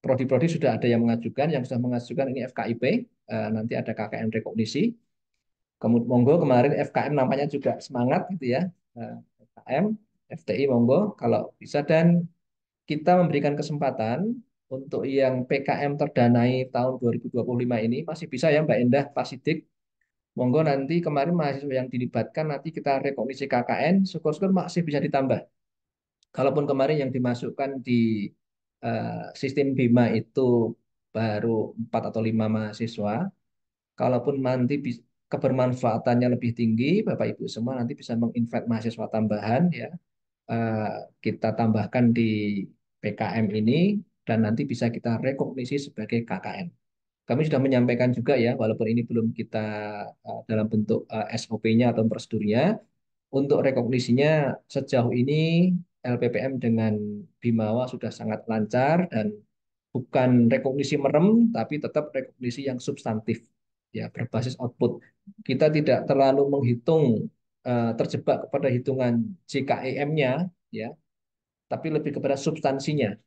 Prodi-prodi sudah ada yang mengajukan, yang sudah mengajukan ini FKIP, nanti ada KKN rekognisi. Kemudian monggo kemarin FKM namanya juga semangat gitu ya. FKM, FTI monggo kalau bisa dan kita memberikan kesempatan untuk yang PKM terdanai tahun 2025 ini masih bisa ya Mbak Endah, Pak Sidik. Monggo nanti kemarin mahasiswa yang dilibatkan nanti kita rekognisi KKN, syukur-syukur masih bisa ditambah. Kalaupun kemarin yang dimasukkan di sistem BIMA itu baru 4 atau 5 mahasiswa, kalaupun nanti kebermanfaatannya lebih tinggi, Bapak Ibu semua nanti bisa menginvite mahasiswa tambahan ya. eh, kita tambahkan di PKM ini dan nanti bisa kita rekognisi sebagai KKN. Kami sudah menyampaikan juga ya, walaupun ini belum kita dalam bentuk SOP-nya atau prosedurnya, untuk rekognisinya sejauh ini LPPM dengan Bimawa sudah sangat lancar dan bukan rekognisi merem, tapi tetap rekognisi yang substantif, ya berbasis output. Kita tidak terlalu menghitung terjebak kepada hitungan JKEM-nya, ya, tapi lebih kepada substansinya.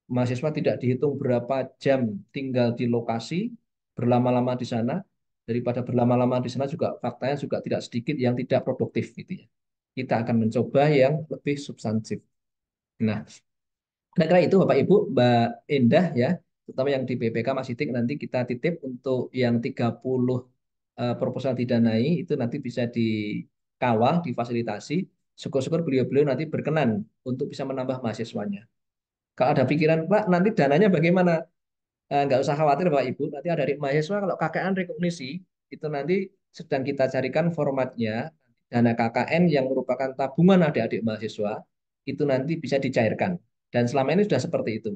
Mahasiswa tidak dihitung berapa jam tinggal di lokasi, berlama-lama di sana, daripada berlama-lama di sana juga faktanya juga tidak sedikit yang tidak produktif gitu ya. Kita akan mencoba yang lebih substantif. Nah, kira-kira itu Bapak Ibu, Mbak Endah ya, terutama yang di BPK Mas Sidik nanti kita titip untuk yang 30 proposal didanai itu nanti bisa dikawal, difasilitasi. Syukur-syukur beliau-beliau nanti berkenan untuk bisa menambah mahasiswanya. Kalau ada pikiran, Pak, nanti dananya bagaimana? Nggak usah khawatir Bapak Ibu, nanti ada dari mahasiswa kalau KKN rekognisi, itu nanti sedang kita carikan formatnya, dana KKN yang merupakan tabungan adik-adik mahasiswa, itu nanti bisa dicairkan. Dan selama ini sudah seperti itu.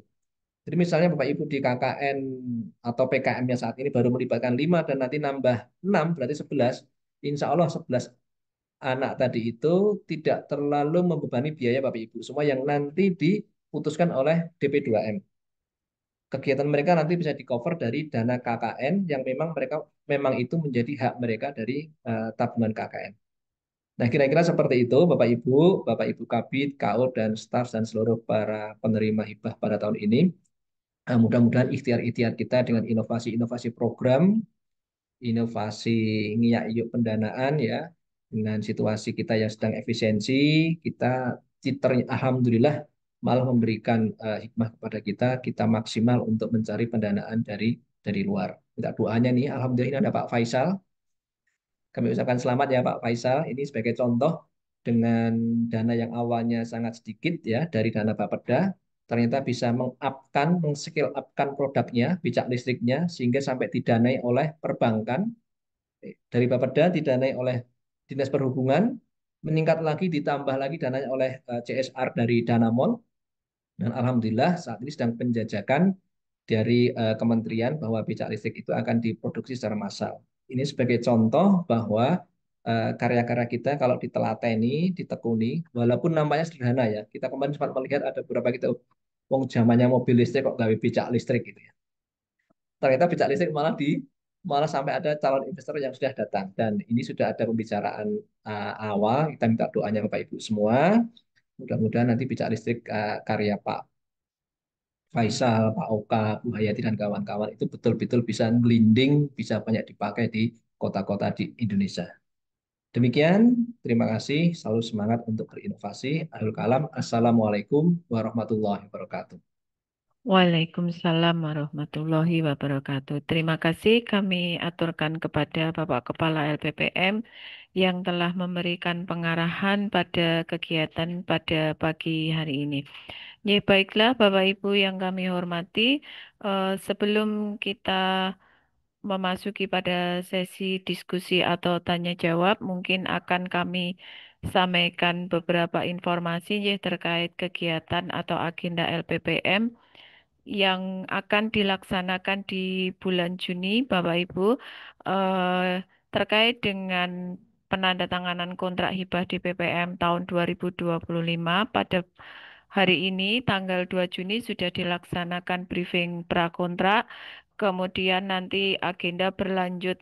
Jadi misalnya Bapak Ibu di KKN atau PKM-nya saat ini baru melibatkan 5 dan nanti nambah 6, berarti 11. Insya Allah 11 anak tadi itu tidak terlalu membebani biaya Bapak Ibu. Semua yang nanti diputuskan oleh DP2M. Kegiatan mereka nanti bisa di-cover dari dana KKN yang memang itu menjadi hak mereka dari tabungan KKN. Nah, kira-kira seperti itu Bapak Ibu Kabid, KAUR dan staf dan seluruh para penerima hibah pada tahun ini. Mudah-mudahan ikhtiar-ikhtiar kita dengan inovasi-inovasi program, inovasi ngiyak yuk pendanaan ya, dengan situasi kita yang sedang efisiensi, kita alhamdulillah malah memberikan hikmah kepada kita maksimal untuk mencari pendanaan dari luar. Minta doanya nih, alhamdulillah ini ada Pak Faisal. Kami ucapkan selamat ya Pak Faisal. Ini sebagai contoh dengan dana yang awalnya sangat sedikit ya dari dana Bapeda, ternyata bisa meng-scale upkan produknya, bijak listriknya, sehingga sampai didanai oleh perbankan, dari Bapeda didanai oleh Dinas Perhubungan, meningkat lagi ditambah lagi dananya oleh CSR dari Danamon, dan alhamdulillah saat ini sedang penjajakan dari kementerian bahwa becak listrik itu akan diproduksi secara massal. Ini sebagai contoh bahwa karya-karya kita kalau ditelateni, ditekuni, walaupun nampaknya sederhana ya. Kita kemarin sempat melihat ada beberapa kita, wong zamannya mobil listrik kok gawe becak listrik gitu ya. Ternyata becak listrik malah sampai ada calon investor yang sudah datang dan ini sudah ada pembicaraan awal. Kita minta doanya Bapak Ibu semua. Mudah-mudahan nanti becak listrik karya Pak Faisal, Pak Oka, Bu Hayati, dan kawan-kawan itu betul-betul bisa ngelinding, bisa banyak dipakai di kota-kota di Indonesia. Demikian, terima kasih. Selalu semangat untuk berinovasi. Akhirul kalam. Assalamualaikum warahmatullahi wabarakatuh. Waalaikumsalam warahmatullahi wabarakatuh. Terima kasih kami aturkan kepada Bapak Kepala LPPM yang telah memberikan pengarahan pada kegiatan pada pagi hari ini. Ya, baiklah Bapak Ibu yang kami hormati, sebelum kita memasuki pada sesi diskusi atau tanya jawab, mungkin akan kami sampaikan beberapa informasi ya, terkait kegiatan atau agenda LPPM yang akan dilaksanakan di bulan Juni, Bapak Ibu, terkait dengan penandatanganan kontrak hibah di PPM tahun 2025. Pada hari ini, tanggal 2 Juni, sudah dilaksanakan briefing prakontrak. Kemudian nanti agenda berlanjut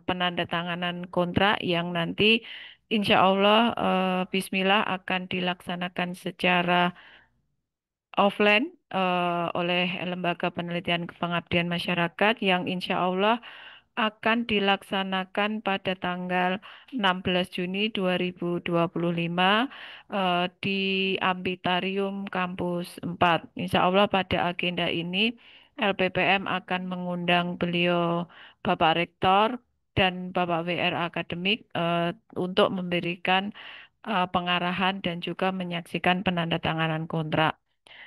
penandatanganan kontrak yang nanti insya Allah Bismillah akan dilaksanakan secara offline oleh Lembaga Penelitian Pengabdian Masyarakat yang insya Allah akan dilaksanakan pada tanggal 16 Juni 2025 di Ambitarium Kampus 4. Insya Allah pada agenda ini LPPM akan mengundang beliau Bapak Rektor dan Bapak WR Akademik untuk memberikan pengarahan dan juga menyaksikan penandatanganan kontrak.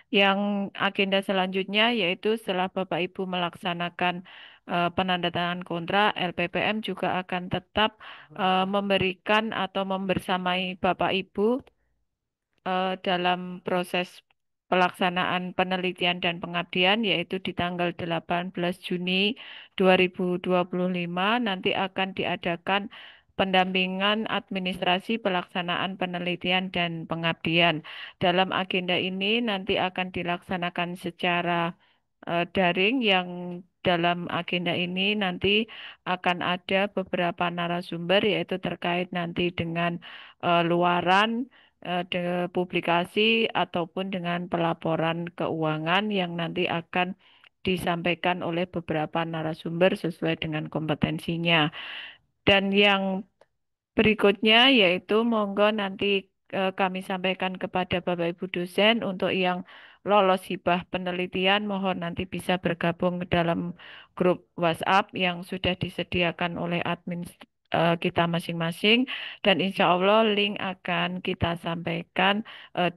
Yang agenda selanjutnya yaitu setelah Bapak Ibu melaksanakan penandatanganan kontrak, LPPM juga akan tetap memberikan atau membersamai Bapak Ibu dalam proses pelaksanaan penelitian dan pengabdian yaitu di tanggal 18 Juni 2025 nanti akan diadakan pendampingan administrasi pelaksanaan penelitian dan pengabdian. Dalam agenda ini nanti akan dilaksanakan secara daring yang dalam agenda ini nanti akan ada beberapa narasumber yaitu terkait nanti dengan luaran publikasi ataupun dengan pelaporan keuangan yang nanti akan disampaikan oleh beberapa narasumber sesuai dengan kompetensinya. Dan yang berikutnya yaitu monggo nanti kami sampaikan kepada Bapak Ibu dosen untuk yang lolos hibah penelitian mohon nanti bisa bergabung ke dalam grup WhatsApp yang sudah disediakan oleh admin kita masing-masing dan insya Allah link akan kita sampaikan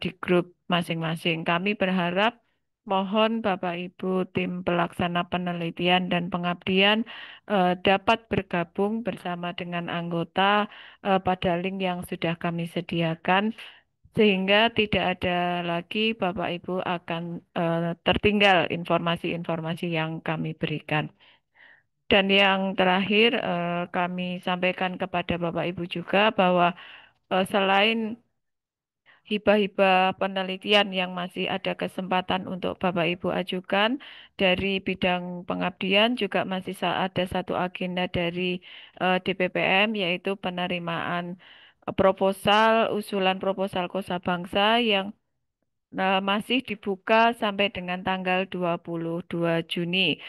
di grup masing-masing. Kami berharap mohon Bapak Ibu tim pelaksana penelitian dan pengabdian dapat bergabung bersama dengan anggota pada link yang sudah kami sediakan sehingga tidak ada lagi Bapak Ibu akan tertinggal informasi-informasi yang kami berikan. Dan yang terakhir kami sampaikan kepada Bapak Ibu juga bahwa selain hibah-hibah penelitian yang masih ada kesempatan untuk Bapak Ibu ajukan dari bidang pengabdian juga masih ada satu agenda dari DPPM yaitu penerimaan usulan proposal Kosa Bangsa yang masih dibuka sampai dengan tanggal 22 Juni.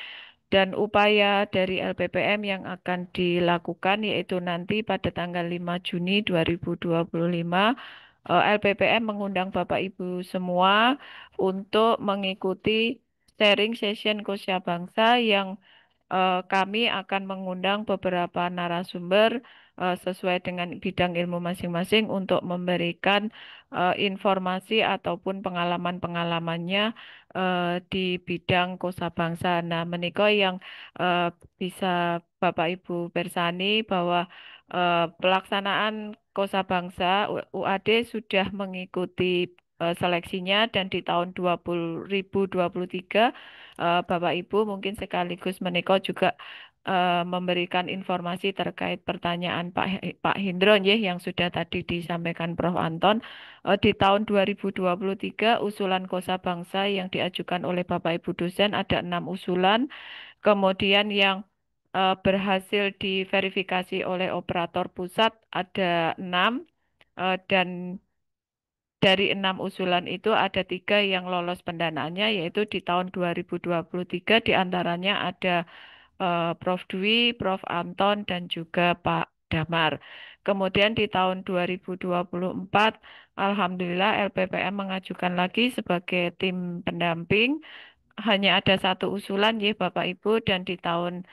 Dan upaya dari LPPM yang akan dilakukan yaitu nanti pada tanggal 5 Juni 2025 LPPM mengundang Bapak Ibu semua untuk mengikuti sharing session Kosya Bangsa yang kami akan mengundang beberapa narasumber sesuai dengan bidang ilmu masing-masing untuk memberikan informasi ataupun pengalaman-pengalamannya di bidang kosa bangsa. Nah, menika yang eh, bisa Bapak Ibu bersani bahwa pelaksanaan kosa bangsa UAD sudah mengikuti seleksinya dan di tahun 2023 Bapak Ibu mungkin sekaligus menika juga memberikan informasi terkait pertanyaan Pak Hindro nggih, yang sudah tadi disampaikan Prof. Anton. Di tahun 2023 usulan Kosa Bangsa yang diajukan oleh Bapak Ibu dosen ada 6 usulan. Kemudian yang berhasil diverifikasi oleh operator pusat ada 6 dan dari 6 usulan itu ada 3 yang lolos pendanaannya, yaitu di tahun 2023 diantaranya ada Prof. Dwi, Prof. Anton, dan juga Pak Damar. Kemudian di tahun 2024, Alhamdulillah LPPM mengajukan lagi sebagai tim pendamping. Hanya ada satu usulan ya Bapak Ibu, dan di tahun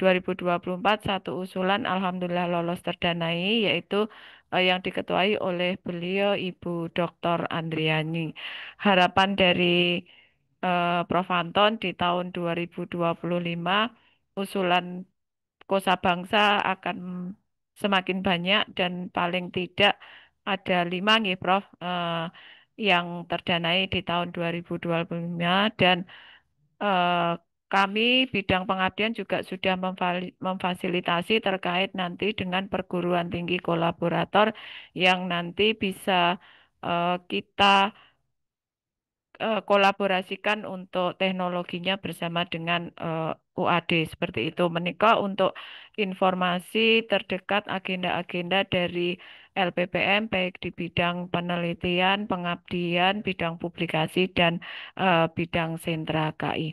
2024 satu usulan Alhamdulillah lolos terdanai, yaitu yang diketuai oleh beliau Ibu Dr. Andriani. Harapan dari Prof. Anton di tahun 2025 usulan kosa bangsa akan semakin banyak dan paling tidak ada 5 nggih Prof yang terdanai di tahun 2025 dan eh, kami bidang pengabdian juga sudah memfasilitasi terkait nanti dengan perguruan tinggi kolaborator yang nanti bisa kita kolaborasikan untuk teknologinya bersama dengan UAD seperti itu. Menikah untuk informasi terdekat agenda-agenda dari LPPM baik di bidang penelitian, pengabdian, bidang publikasi dan bidang sentra KI.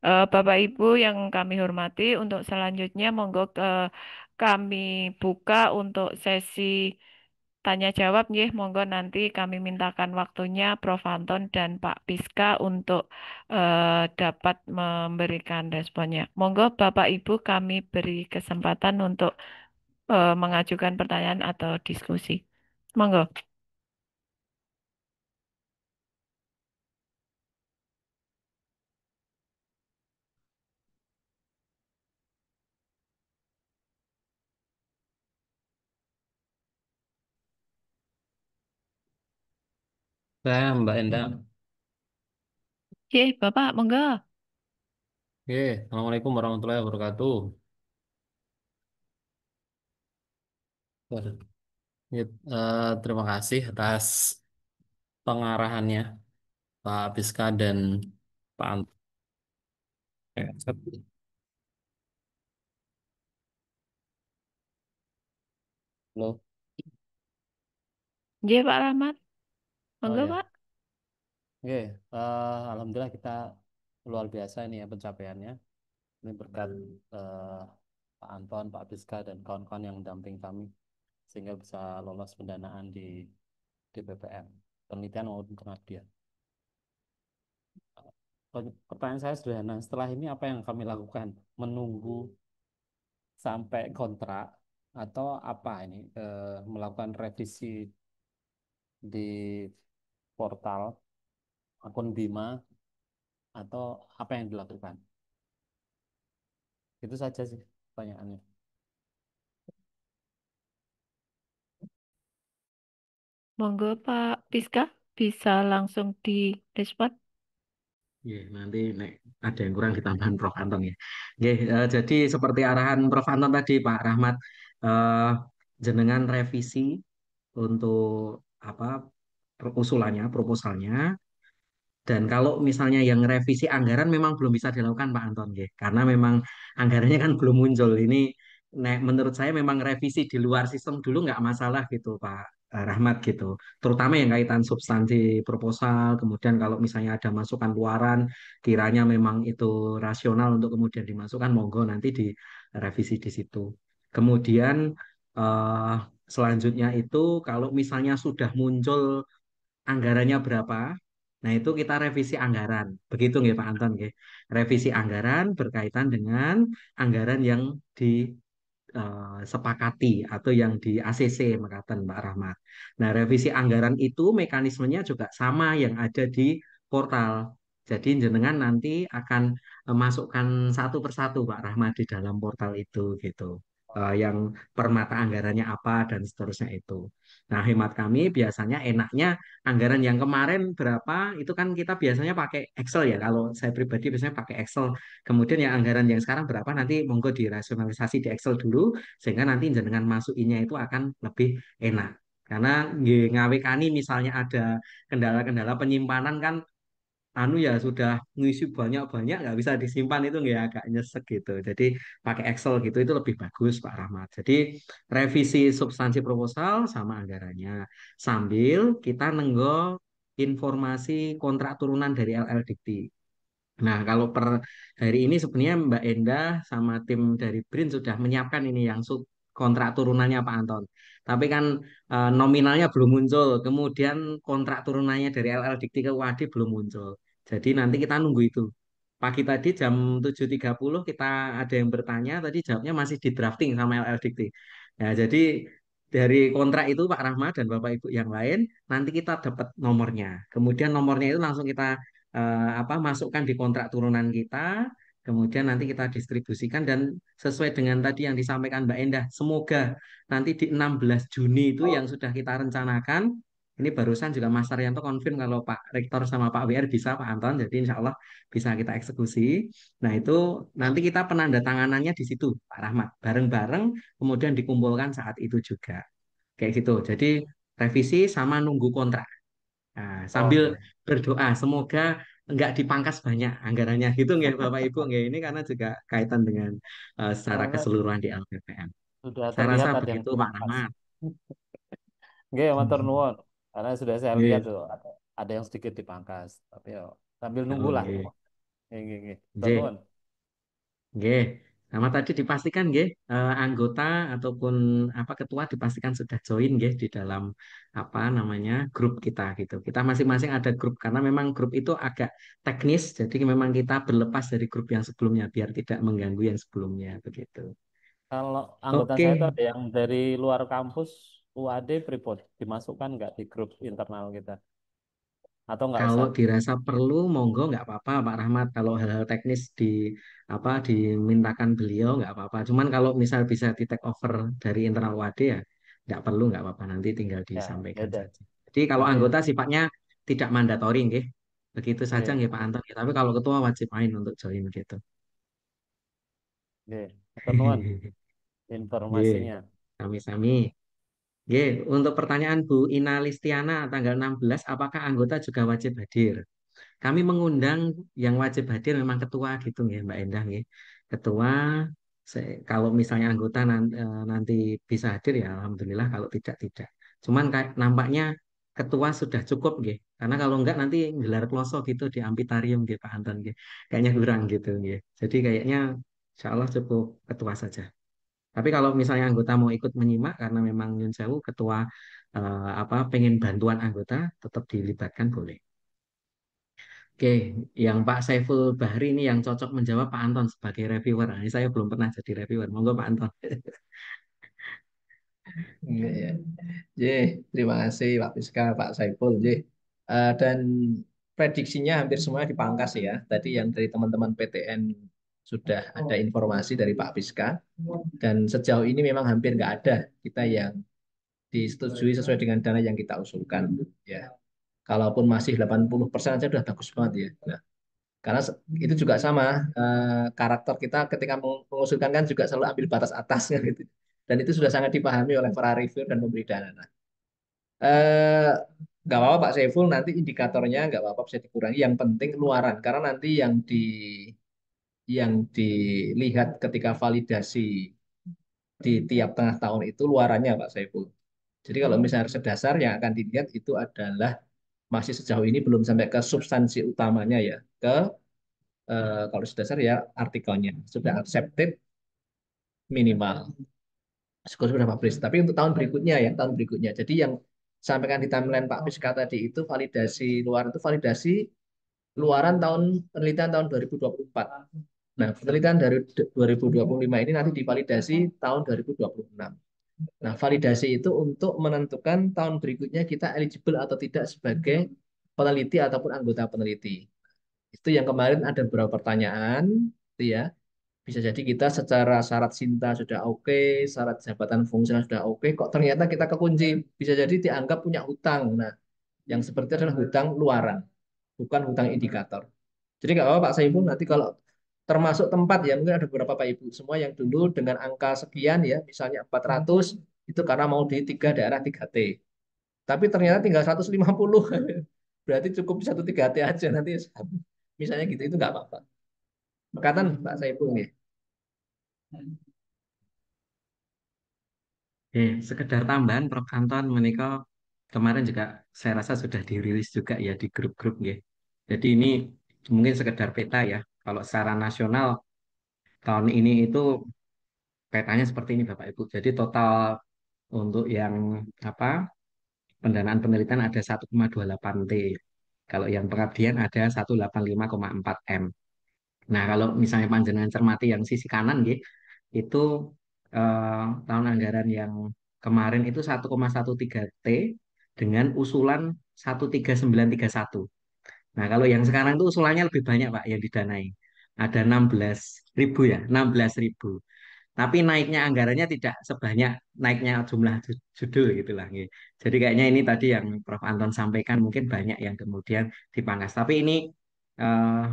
Bapak Ibu yang kami hormati, untuk selanjutnya monggo kami buka untuk sesi tanya jawab nggih, monggo nanti kami mintakan waktunya Prof. Anton dan Pak Piska untuk dapat memberikan responnya. Monggo Bapak Ibu kami beri kesempatan untuk mengajukan pertanyaan atau diskusi. Monggo. Saya Mbak Endang. Bapak, monggo. Oke, Assalamualaikum warahmatullahi wabarakatuh. Waduh. Ya, terima kasih atas pengarahannya Pak Biska dan Pak Ant. Halo. Pak Rahmat. Oh Monggo, ya. Pak. Oke, alhamdulillah kita luar biasa ini ya pencapaiannya. Ini berkat eh, Pak Anton, Pak Biska dan kawan-kawan yang mendamping kami sehingga bisa lolos pendanaan di DPPM, penelitian maupun pengabdian. Pertanyaan saya sederhana, setelah ini apa yang kami lakukan? Menunggu sampai kontrak atau apa ini? Melakukan revisi di portal akun Bima atau apa yang dilakukan? Itu saja sih pertanyaannya. Monggo Pak Piska bisa langsung direspon. Ya, nanti nek ada yang kurang ditambahan Prof. Anton ya. Oke, jadi seperti arahan Prof. Anton tadi, Pak Rahmat, eh, jenengan revisi untuk apa usulannya, proposalnya. Dan kalau misalnya yang revisi anggaran memang belum bisa dilakukan Pak Anton, nggih. Karena memang anggarannya kan belum muncul. Ini menurut saya memang revisi di luar sistem dulu nggak masalah gitu Pak Rahmat gitu. Terutama yang kaitan substansi proposal, kemudian kalau misalnya ada masukan luaran, kiranya memang itu rasional untuk kemudian dimasukkan, monggo nanti direvisi di situ. Kemudian eh, selanjutnya itu kalau misalnya sudah muncul anggarannya berapa. Nah, itu kita revisi anggaran. Begitu nggih Pak Anton nggih. Revisi anggaran berkaitan dengan anggaran yang disepakati atau yang di ACC mekaten Pak Rahmat. Nah, revisi anggaran itu mekanismenya juga sama yang ada di portal. Jadi jenengan nanti akan masukkan satu persatu Pak Rahmat di dalam portal itu gitu. Yang per mata anggarannya apa dan seterusnya itu. Nah, hemat kami biasanya enaknya anggaran yang kemarin berapa itu kan kita biasanya pakai Excel ya. Kalau saya pribadi biasanya pakai Excel. Kemudian yang anggaran yang sekarang berapa nanti monggo dirasionalisasi di Excel dulu sehingga nanti jenengan masukinnya itu akan lebih enak. Karena nggih, ngawekani misalnya ada kendala-kendala penyimpanan kan anu ya sudah ngisi banyak-banyak nggak bisa disimpan itu nggak agak nyesek gitu. Jadi pakai Excel gitu itu lebih bagus Pak Rahmat. Jadi revisi substansi proposal sama anggarannya sambil kita nenggo informasi kontrak turunan dari LL Dikti. Nah, kalau per hari ini sebenarnya Mbak Endah sama tim dari BRIN sudah menyiapkan ini yang kontrak turunannya Pak Anton. Tapi kan nominalnya belum muncul. Kemudian kontrak turunannya dari LL Dikti ke UAD belum muncul. Jadi nanti kita nunggu itu. Pagi tadi jam 7.30 kita ada yang bertanya, tadi jawabnya masih di drafting sama LL Dikti. Ya, jadi dari kontrak itu Pak Rahmat dan Bapak Ibu yang lain, nanti kita dapat nomornya. Kemudian nomornya itu langsung kita masukkan di kontrak turunan kita Kemudian nanti kita distribusikan dan sesuai dengan tadi yang disampaikan Mbak Endah, semoga nanti di 16 Juni itu yang sudah kita rencanakan, ini barusan juga Mas Saryanto konfirm kalau Pak Rektor sama Pak WR bisa, Pak Anton, jadi insya Allah bisa kita eksekusi. Nah itu nanti kita penandatanganannya di situ, Pak Rahmat, bareng-bareng kemudian dikumpulkan saat itu juga. Kayak gitu, jadi revisi sama nunggu kontrak. Nah, sambil Oke. berdoa semoga enggak dipangkas banyak anggarannya gitu nggak Bapak Ibu nggak ini karena juga kaitan dengan secara Karena keseluruhan di LPPM. sudah Saya rasa terlihat ada yang begitu Pak dipangkas. Rahmat. Nggih, matur nuwun. Karena sudah saya lihat Nggih, tuh ada yang sedikit dipangkas. Tapi ya sambil oh, nunggulah. nggih, Nggih, nggih, nggih. Matur nggih, nuwun. nggih. Sama tadi dipastikan nggih anggota ataupun apa ketua dipastikan sudah join nggih di dalam apa namanya grup kita gitu. Kita masing-masing ada grup karena memang grup itu agak teknis jadi memang kita berlepas dari grup yang sebelumnya biar tidak mengganggu yang sebelumnya begitu. Kalau anggota Oke, saya itu ada yang dari luar kampus UAD Pripot dimasukkan nggak di grup internal kita atau nggak kalau usah? dirasa perlu, monggo nggak apa-apa, Pak Rahmat. Kalau hal-hal teknis di apa dimintakan beliau nggak apa-apa. Cuman kalau misal bisa di take over dari internal WAD ya nggak perlu nggak apa-apa. Nanti tinggal Ya, ya disampaikan udah. saja. Jadi kalau Berarti anggota sifatnya tidak mandatori, nggih. Begitu saja nggih, nggih Pak Anton. Tapi kalau ketua wajib main untuk join gitu. nggih. Matur nuwun Nggih, informasinya. sami-sami. Nggih, untuk pertanyaan Bu Ina Listiana tanggal 16, apakah anggota juga wajib hadir? Kami mengundang yang wajib hadir memang ketua gitu ya Mbak Endah nggih. Ketua kalau misalnya anggota nanti bisa hadir ya alhamdulillah kalau tidak tidak. Cuman kayak nampaknya ketua sudah cukup nggih. Karena kalau enggak nanti gelar kloso gitu di Amphitheater nggih Pak Anton nggih. Kayaknya kurang gitu nggih. Jadi kayaknya insya Allah cukup ketua saja. Tapi kalau misalnya anggota mau ikut menyimak karena memang nyun sewu ketua apa pengen bantuan anggota tetap dilibatkan boleh. Oke, yang Pak Saiful Bahri ini yang cocok menjawab Pak Anton sebagai reviewer. Nah, ini saya belum pernah jadi reviewer. Monggo Pak Anton. Iya, ya. J, terima kasih Pak Piska, Pak Saiful, J. Dan prediksinya hampir semuanya dipangkas ya. Tadi yang dari teman-teman PTN sudah ada informasi dari Pak Piska. Dan sejauh ini memang hampir nggak ada kita yang disetujui sesuai dengan dana yang kita usulkan. Ya, kalaupun masih 80% saja sudah bagus banget ya. Nah, karena itu juga sama karakter kita ketika mengusulkan kan juga selalu ambil batas atasnya gitu. Dan itu sudah sangat dipahami oleh para reviewer dan pemberi dana. Nah, eh, nggak apa-apa Pak Saiful nanti indikatornya nggak apa-apa bisa dikurangi. Yang penting luaran karena nanti yang dilihat ketika validasi di tiap tengah tahun itu luarannya Pak Saiful. Jadi kalau misalnya riset dasar yang akan dilihat itu adalah masih sejauh ini belum sampai ke substansi utamanya ya, ke kalau riset dasar ya artikelnya sudah accepted minimal skor sudah publish. Tapi untuk tahun berikutnya ya, tahun berikutnya. Jadi yang sampaikan di timeline Pak Fiska tadi itu validasi luar itu validasi luaran tahun penelitian tahun 2024. Nah, penelitian dari 2025 ini nanti divalidasi tahun 2026. Nah, validasi itu untuk menentukan tahun berikutnya kita eligible atau tidak sebagai peneliti ataupun anggota peneliti. Itu yang kemarin ada beberapa pertanyaan, itu ya. Bisa jadi kita secara syarat Sinta sudah oke, syarat jabatan fungsional sudah oke, kok ternyata kita kekunci. Bisa jadi dianggap punya hutang. Nah, yang seperti itu adalah hutang luaran, bukan hutang indikator. Jadi nggak apa-apa Pak Saiful, nanti kalau termasuk tempat ya, mungkin ada beberapa Pak Ibu semua yang dulu dengan angka sekian ya, misalnya 400, itu karena mau di 3 daerah 3T. Tapi ternyata tinggal 150, berarti cukup di 1 3T aja nanti misalnya gitu, itu nggak apa-apa. Makatan Pak Saiful nih. Sekedar tambahan Prof Anton menika kemarin juga saya rasa sudah dirilis juga ya di grup-grup nggih. Jadi ini mungkin sekedar peta ya. Kalau secara nasional tahun ini itu petanya seperti ini Bapak Ibu. Jadi total untuk yang apa pendanaan penelitian ada 1,28 T. Kalau yang pengabdian ada 185,4 M. Nah, kalau misalnya panjenengan cermati yang sisi kanan nggih, itu tahun anggaran yang kemarin itu 1,13 T dengan usulan 13931. Nah, kalau yang sekarang itu usulannya lebih banyak Pak yang didanai. ada 16.000 ya, 16.000. Tapi naiknya anggarannya tidak sebanyak naiknya jumlah judul gitulah. Nggih. Jadi kayaknya ini tadi yang Prof. Anton sampaikan mungkin banyak yang kemudian dipangkas. Tapi ini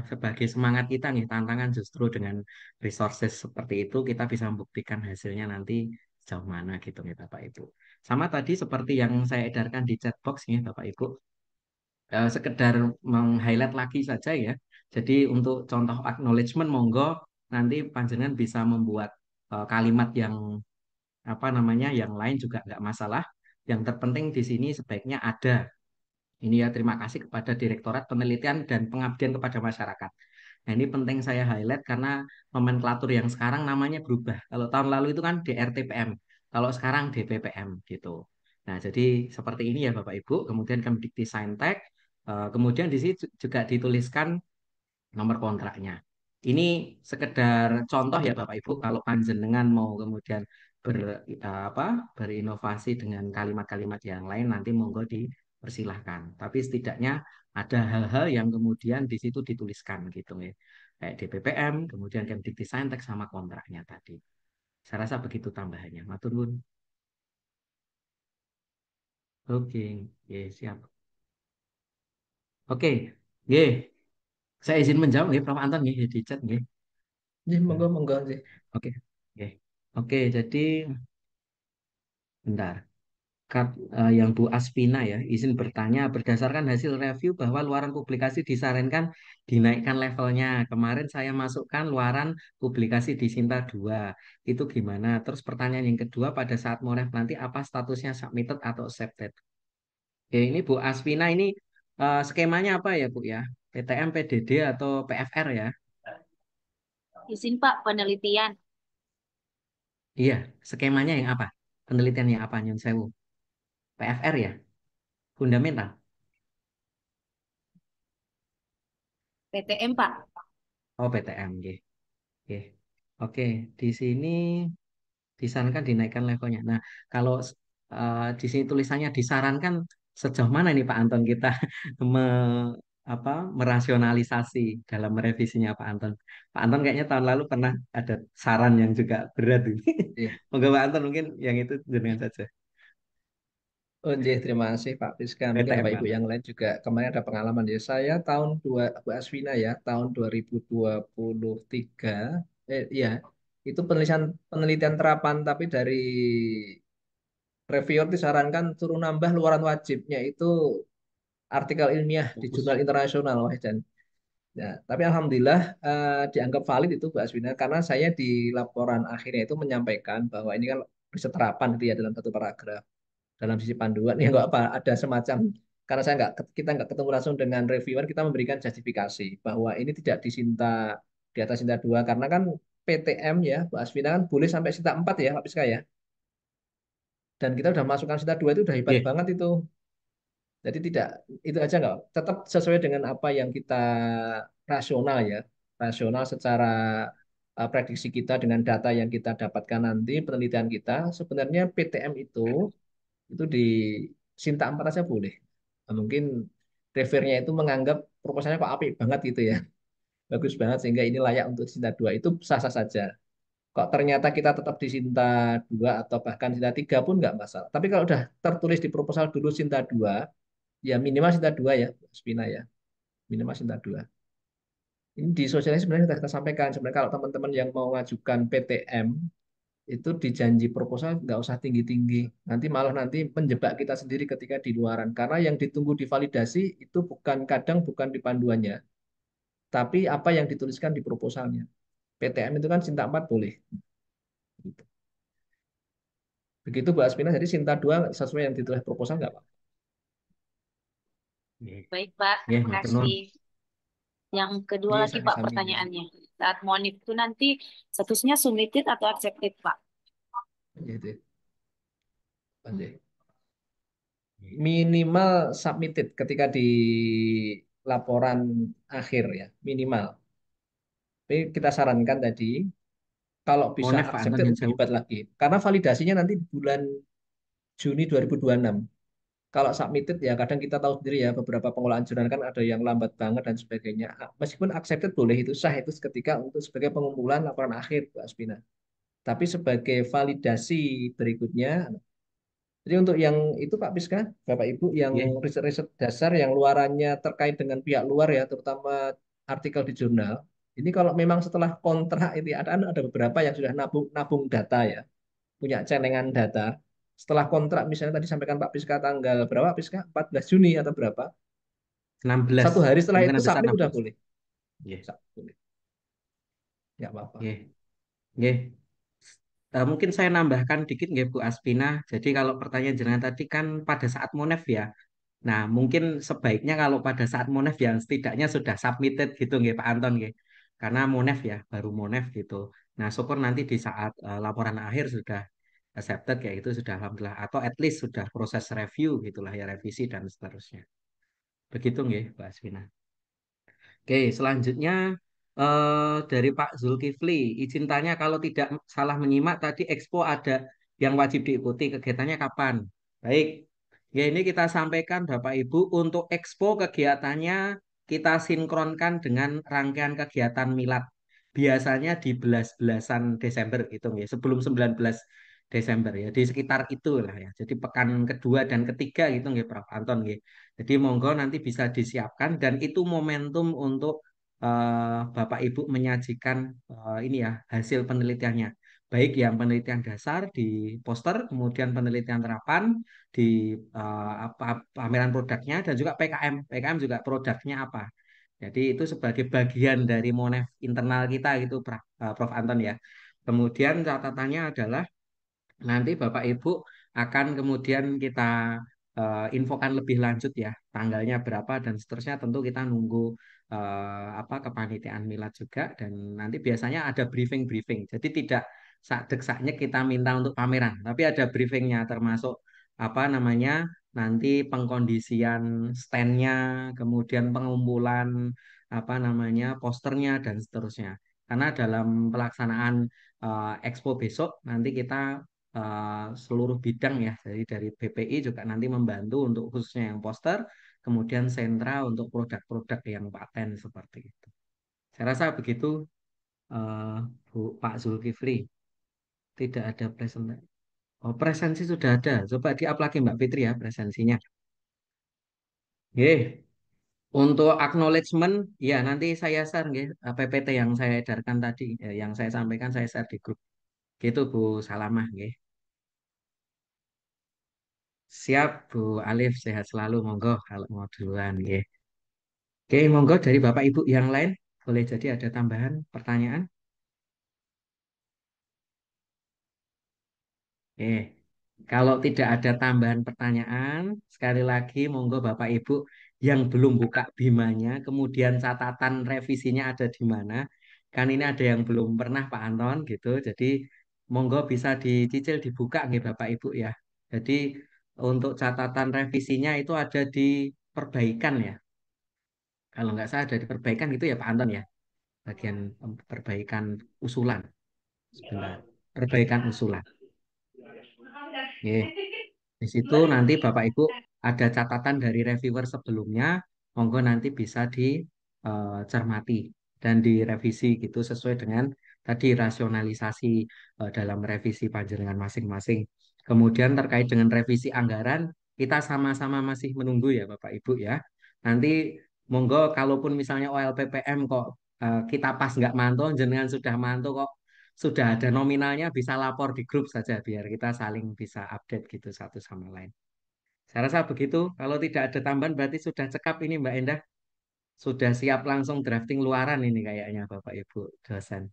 sebagai semangat kita nih, tantangan justru dengan resources seperti itu kita bisa membuktikan hasilnya nanti sejauh mana gitu nih Bapak Ibu. Sama tadi seperti yang saya edarkan di chat box nih Bapak Ibu, sekedar meng-highlight lagi saja ya. Jadi untuk contoh acknowledgement monggo nanti panjenengan bisa membuat kalimat yang apa namanya yang lain juga nggak masalah. Yang terpenting di sini sebaiknya ada ini ya, terima kasih kepada Direktorat Penelitian dan Pengabdian kepada Masyarakat. Nah, ini penting saya highlight karena nomenklatur yang sekarang namanya berubah. Kalau tahun lalu itu kan DRTPM, kalau sekarang DPPM gitu. Nah, jadi seperti ini ya Bapak Ibu. Kemudian Kemdikti Saintek, kemudian di sini juga dituliskan nomor kontraknya. Ini sekedar contoh ya Bapak Ibu, kalau panjenengan mau kemudian ber, apa, berinovasi dengan kalimat-kalimat yang lain nanti monggo dipersilahkan. Tapi setidaknya ada hal-hal yang kemudian di situ dituliskan gitu ya. Kayak DPPM, kemudian Kemdikti Saintek sama kontraknya tadi. Saya rasa begitu tambahannya. Matur nuwun. Oke, ya siap. Oke, ya. Saya izin menjawab nih Prof. Anton nih di chat nih. Ini monggo sih. Oke, oke, oke. Jadi bentar. Yang Bu Aspina ya, izin bertanya, berdasarkan hasil review bahwa luaran publikasi disarankan dinaikkan levelnya. Kemarin saya masukkan luaran publikasi di Sinta 2. Itu gimana? Terus pertanyaan yang kedua, pada saat mau ref nanti apa statusnya submitted atau accepted? Ya, ini Bu Aspina ini skemanya apa ya Bu ya? PTM, PDD atau PFR ya? Izin Pak, penelitian. Iya, skemanya yang apa? Penelitiannya apa Nyun Sewu? PFR ya? Fundamental? PTM Pak. Oh, PTM, nggih. Nggih. Oke, di sini disarankan dinaikkan levelnya. Nah, kalau di sini tulisannya disarankan sejauh mana nih Pak Anton kita me, apa, merasionalisasi dalam merevisinya Pak Anton. Pak Anton kayaknya tahun lalu pernah ada saran yang juga berat ini. Iya. Moga Pak Anton mungkin yang itu dengan saja. Oh, iya, terima kasih Pak Priska. Mungkin PTM Bapak Pak Ibu Anton. yang lain juga kemarin ada pengalaman ya. Saya Bu Aswina ya, tahun 2023, ya, itu penelitian penelitian terapan, tapi dari reviewer disarankan turun nambah luaran wajibnya itu artikel ilmiah di Fokus. jurnal internasional, Wah, dan ya, tapi alhamdulillah dianggap valid itu Bu Aswina karena saya di laporan akhirnya itu menyampaikan bahwa ini kan riset terapan itu ya dalam satu paragraf dalam sisi panduan ya nggak apa ada semacam karena kita nggak ketemu langsung dengan reviewer kita memberikan justifikasi bahwa ini tidak disinta di atas Sinta 2 karena kan PTM ya Bu Aswina kan boleh sampai Sinta 4 ya Pak Piska ya dan kita udah masukkan Sinta 2 itu udah hebat Nggih. banget itu jadi tidak itu aja nggak tetap sesuai dengan apa yang kita rasional ya rasional secara prediksi kita dengan data yang kita dapatkan nanti penelitian kita sebenarnya PTM itu di Sinta 4 aja boleh. Nah, mungkin refernya itu menganggap proposalnya kok apik banget gitu ya. Bagus banget sehingga ini layak untuk Sinta 2 itu sah-sah saja. Kok ternyata kita tetap di Sinta 2 atau bahkan Sinta 3 pun nggak masalah. Tapi kalau udah tertulis di proposal dulu Sinta 2, ya minimal Sinta 2 ya, Spina ya. Minimal Sinta 2. Ini di sosialisasi sebenarnya sudah kita sampaikan. Sebenarnya kalau teman-teman yang mau mengajukan PTM, itu di janji proposal nggak usah tinggi-tinggi. Nanti menjebak kita sendiri ketika di luaran. Karena yang ditunggu di validasi itu kadang bukan di panduannya, tapi apa yang dituliskan di proposalnya. PTM itu kan Sinta 4 boleh. Begitu Bu Aspina, jadi Sinta 2 sesuai yang ditulis proposal nggak Pak? Nggih. Baik Pak, Nggih, terima matur nuwun. kasih. Yang kedua Iya, lagi Pak sami-sami. pertanyaannya. Saat monif itu nanti statusnya submitted atau accepted Pak? Ya, itu. Minimal submitted ketika di laporan akhir ya, minimal. Tapi kita sarankan tadi kalau bisa Monef Pak Anton accepted Nyun lebih Sewu. hebat lagi. Karena validasinya nanti bulan Juni 2026. Kalau submitted ya kadang kita tahu sendiri ya beberapa pengolahan jurnal kan ada yang lambat banget dan sebagainya. Meskipun accepted boleh itu sah itu ketika untuk sebagai pengumpulan laporan akhir Bu Aspina. Tapi sebagai validasi berikutnya, jadi untuk yang itu Pak Piska, Bapak Ibu yang Nggih. riset-riset dasar yang luarannya terkait dengan pihak luar ya, terutama artikel di jurnal. Ini kalau memang setelah kontrak itu ada beberapa yang sudah nabung nabung data ya, punya celengan data. Setelah kontrak misalnya tadi sampaikan Pak Piska tanggal berapa Pak Piska? 14 Juni atau berapa? 16. Satu hari setelah itu Kemungkinan besar submit udah 16. boleh. Nggih. Boleh. Nggak apa-apa. Nggih. Nggih. Mungkin saya nambahkan dikit nggih Bu Aspina. Jadi kalau pertanyaan jenengan tadi kan pada saat Monef ya. Nah, mungkin sebaiknya kalau pada saat Monef yang setidaknya sudah submitted gitu nggih Pak Anton nggih. Karena Monef ya, baru Monef gitu. Nah, syukur nanti di saat laporan akhir sudah accepted kayak itu sudah alhamdulillah atau at least sudah proses review gitulah ya revisi dan seterusnya. Begitu nggih Pak Aspina. Oke, selanjutnya dari Pak Zulkifli, izin tanya kalau tidak salah menyimak tadi Expo ada yang wajib diikuti kegiatannya kapan? Baik, ya ini kita sampaikan Bapak Ibu untuk Expo kegiatannya kita sinkronkan dengan rangkaian kegiatan Milad. Biasanya di belas-belasan Desember gitu ya, sebelum 19 Desember ya, di sekitar itulah ya. Jadi pekan kedua dan ketiga gitu nggih Prof Anton nggih. Jadi monggo nanti bisa disiapkan dan itu momentum untuk Bapak Ibu menyajikan ini ya hasil penelitiannya. Baik yang penelitian dasar di poster, kemudian penelitian terapan di pameran produknya dan juga PKM. PKM juga produknya apa. Jadi itu sebagai bagian dari Monef internal kita gitu Prof Anton ya. Kemudian catatannya adalah nanti Bapak Ibu akan kemudian kita infokan lebih lanjut ya, tanggalnya berapa dan seterusnya tentu kita nunggu apa kepanitiaan milad juga dan nanti biasanya ada briefing-briefing. Jadi tidak sak deksaknya kita minta untuk pameran, tapi ada briefingnya termasuk apa namanya nanti pengkondisian standnya, kemudian pengumpulan apa namanya posternya dan seterusnya. Karena dalam pelaksanaan Expo besok nanti kita seluruh bidang ya dari BPI juga nanti membantu untuk khususnya yang poster, kemudian sentra untuk produk-produk yang paten seperti itu. Saya rasa begitu eh, Pak Zulkifli. Tidak ada presentasi. Oh, presensi sudah ada. Coba di-up lagi Mbak Fitri ya presensinya. Oke. Untuk acknowledgement, ya nanti saya share nggih, PPT yang saya edarkan tadi, yang saya sampaikan saya share di grup. Gitu Bu Salamah nggih. Siap Bu Alif, sehat selalu. Monggo kalau mau duluan nggih. Oke, monggo dari Bapak Ibu yang lain boleh jadi ada tambahan pertanyaan. Oke, kalau tidak ada tambahan pertanyaan, sekali lagi monggo Bapak Ibu yang belum buka bimanya, kemudian catatan revisinya ada di mana. Kan ini ada yang belum pernah Pak Anton gitu. Jadi monggo bisa dicicil dibuka nih Bapak Ibu ya. Jadi untuk catatan revisinya itu ada di perbaikan ya. Kalau nggak salah ada di perbaikan gitu ya Pak Anton ya. Bagian perbaikan usulan. Sebentar. Perbaikan usulan. Oke. Di situ nanti Bapak Ibu ada catatan dari reviewer sebelumnya, monggo nanti bisa dicermati dan direvisi gitu sesuai dengan tadi rasionalisasi dalam revisi panjenengan masing-masing. Kemudian terkait dengan revisi anggaran, kita sama-sama masih menunggu ya Bapak Ibu ya. Nanti monggo kalaupun misalnya OLPPM kok kita pas nggak mantau, jenengan sudah mantau kok sudah ada nominalnya bisa lapor di grup saja biar kita saling bisa update gitu satu sama lain. Saya rasa begitu. Kalau tidak ada tambahan berarti sudah cekap ini Mbak Endah. Sudah siap langsung drafting luaran ini kayaknya Bapak Ibu dosen.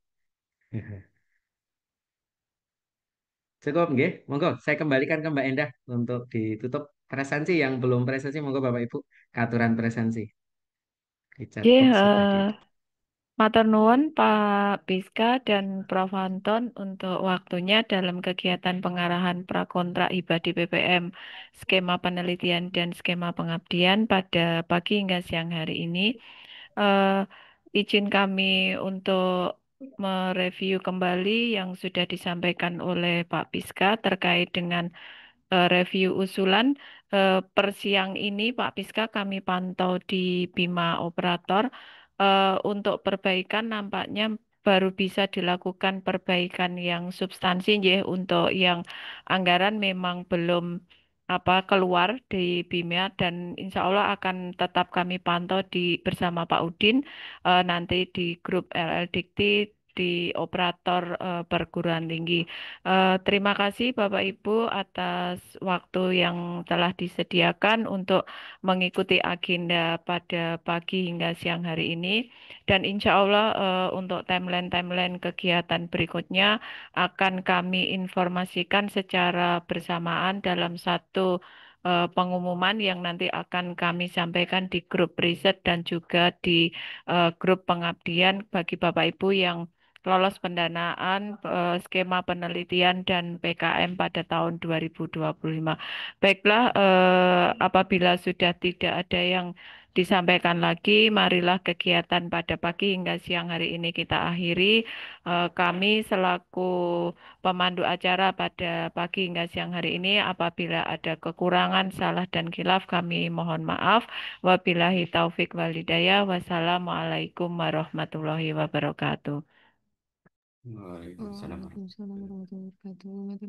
Cukup nggih? Monggo saya kembalikan ke Mbak Endah untuk ditutup presensi yang belum presensi monggo Bapak Ibu ke aturan presensi. Di chat Oke, box sudah di matur nuwun Pak Biska dan Prof. Anton untuk waktunya dalam kegiatan pengarahan prakontra hibah di BPM, skema penelitian dan skema pengabdian pada pagi hingga siang hari ini. Eh, izin kami untuk mereview kembali yang sudah disampaikan oleh Pak Biska terkait dengan review usulan Per siang ini Pak Piska kami pantau di Bima Operator. Untuk perbaikan nampaknya baru bisa dilakukan perbaikan yang substansi ya. Untuk yang anggaran memang belum keluar di Bima dan insya Allah akan tetap kami pantau bersama Pak Udin nanti di grup LL Dikti di operator perguruan tinggi. Terima kasih Bapak Ibu atas waktu yang telah disediakan untuk mengikuti agenda pada pagi hingga siang hari ini. Dan insya Allah untuk timeline-timeline kegiatan berikutnya akan kami informasikan secara bersamaan dalam satu pengumuman yang nanti akan kami sampaikan di grup riset dan juga di grup pengabdian bagi Bapak Ibu yang lolos pendanaan skema penelitian dan PKM pada tahun 2025. Baiklah, apabila sudah tidak ada yang disampaikan lagi, marilah kegiatan pada pagi hingga siang hari ini kita akhiri. Kami selaku pemandu acara pada pagi hingga siang hari ini, apabila ada kekurangan, salah dan khilaf, kami mohon maaf. Wabillahi taufik walhidayah. Wassalamualaikum warahmatullahi wabarakatuh. Waalaikumsalam warahmatullahi wabarakatuh.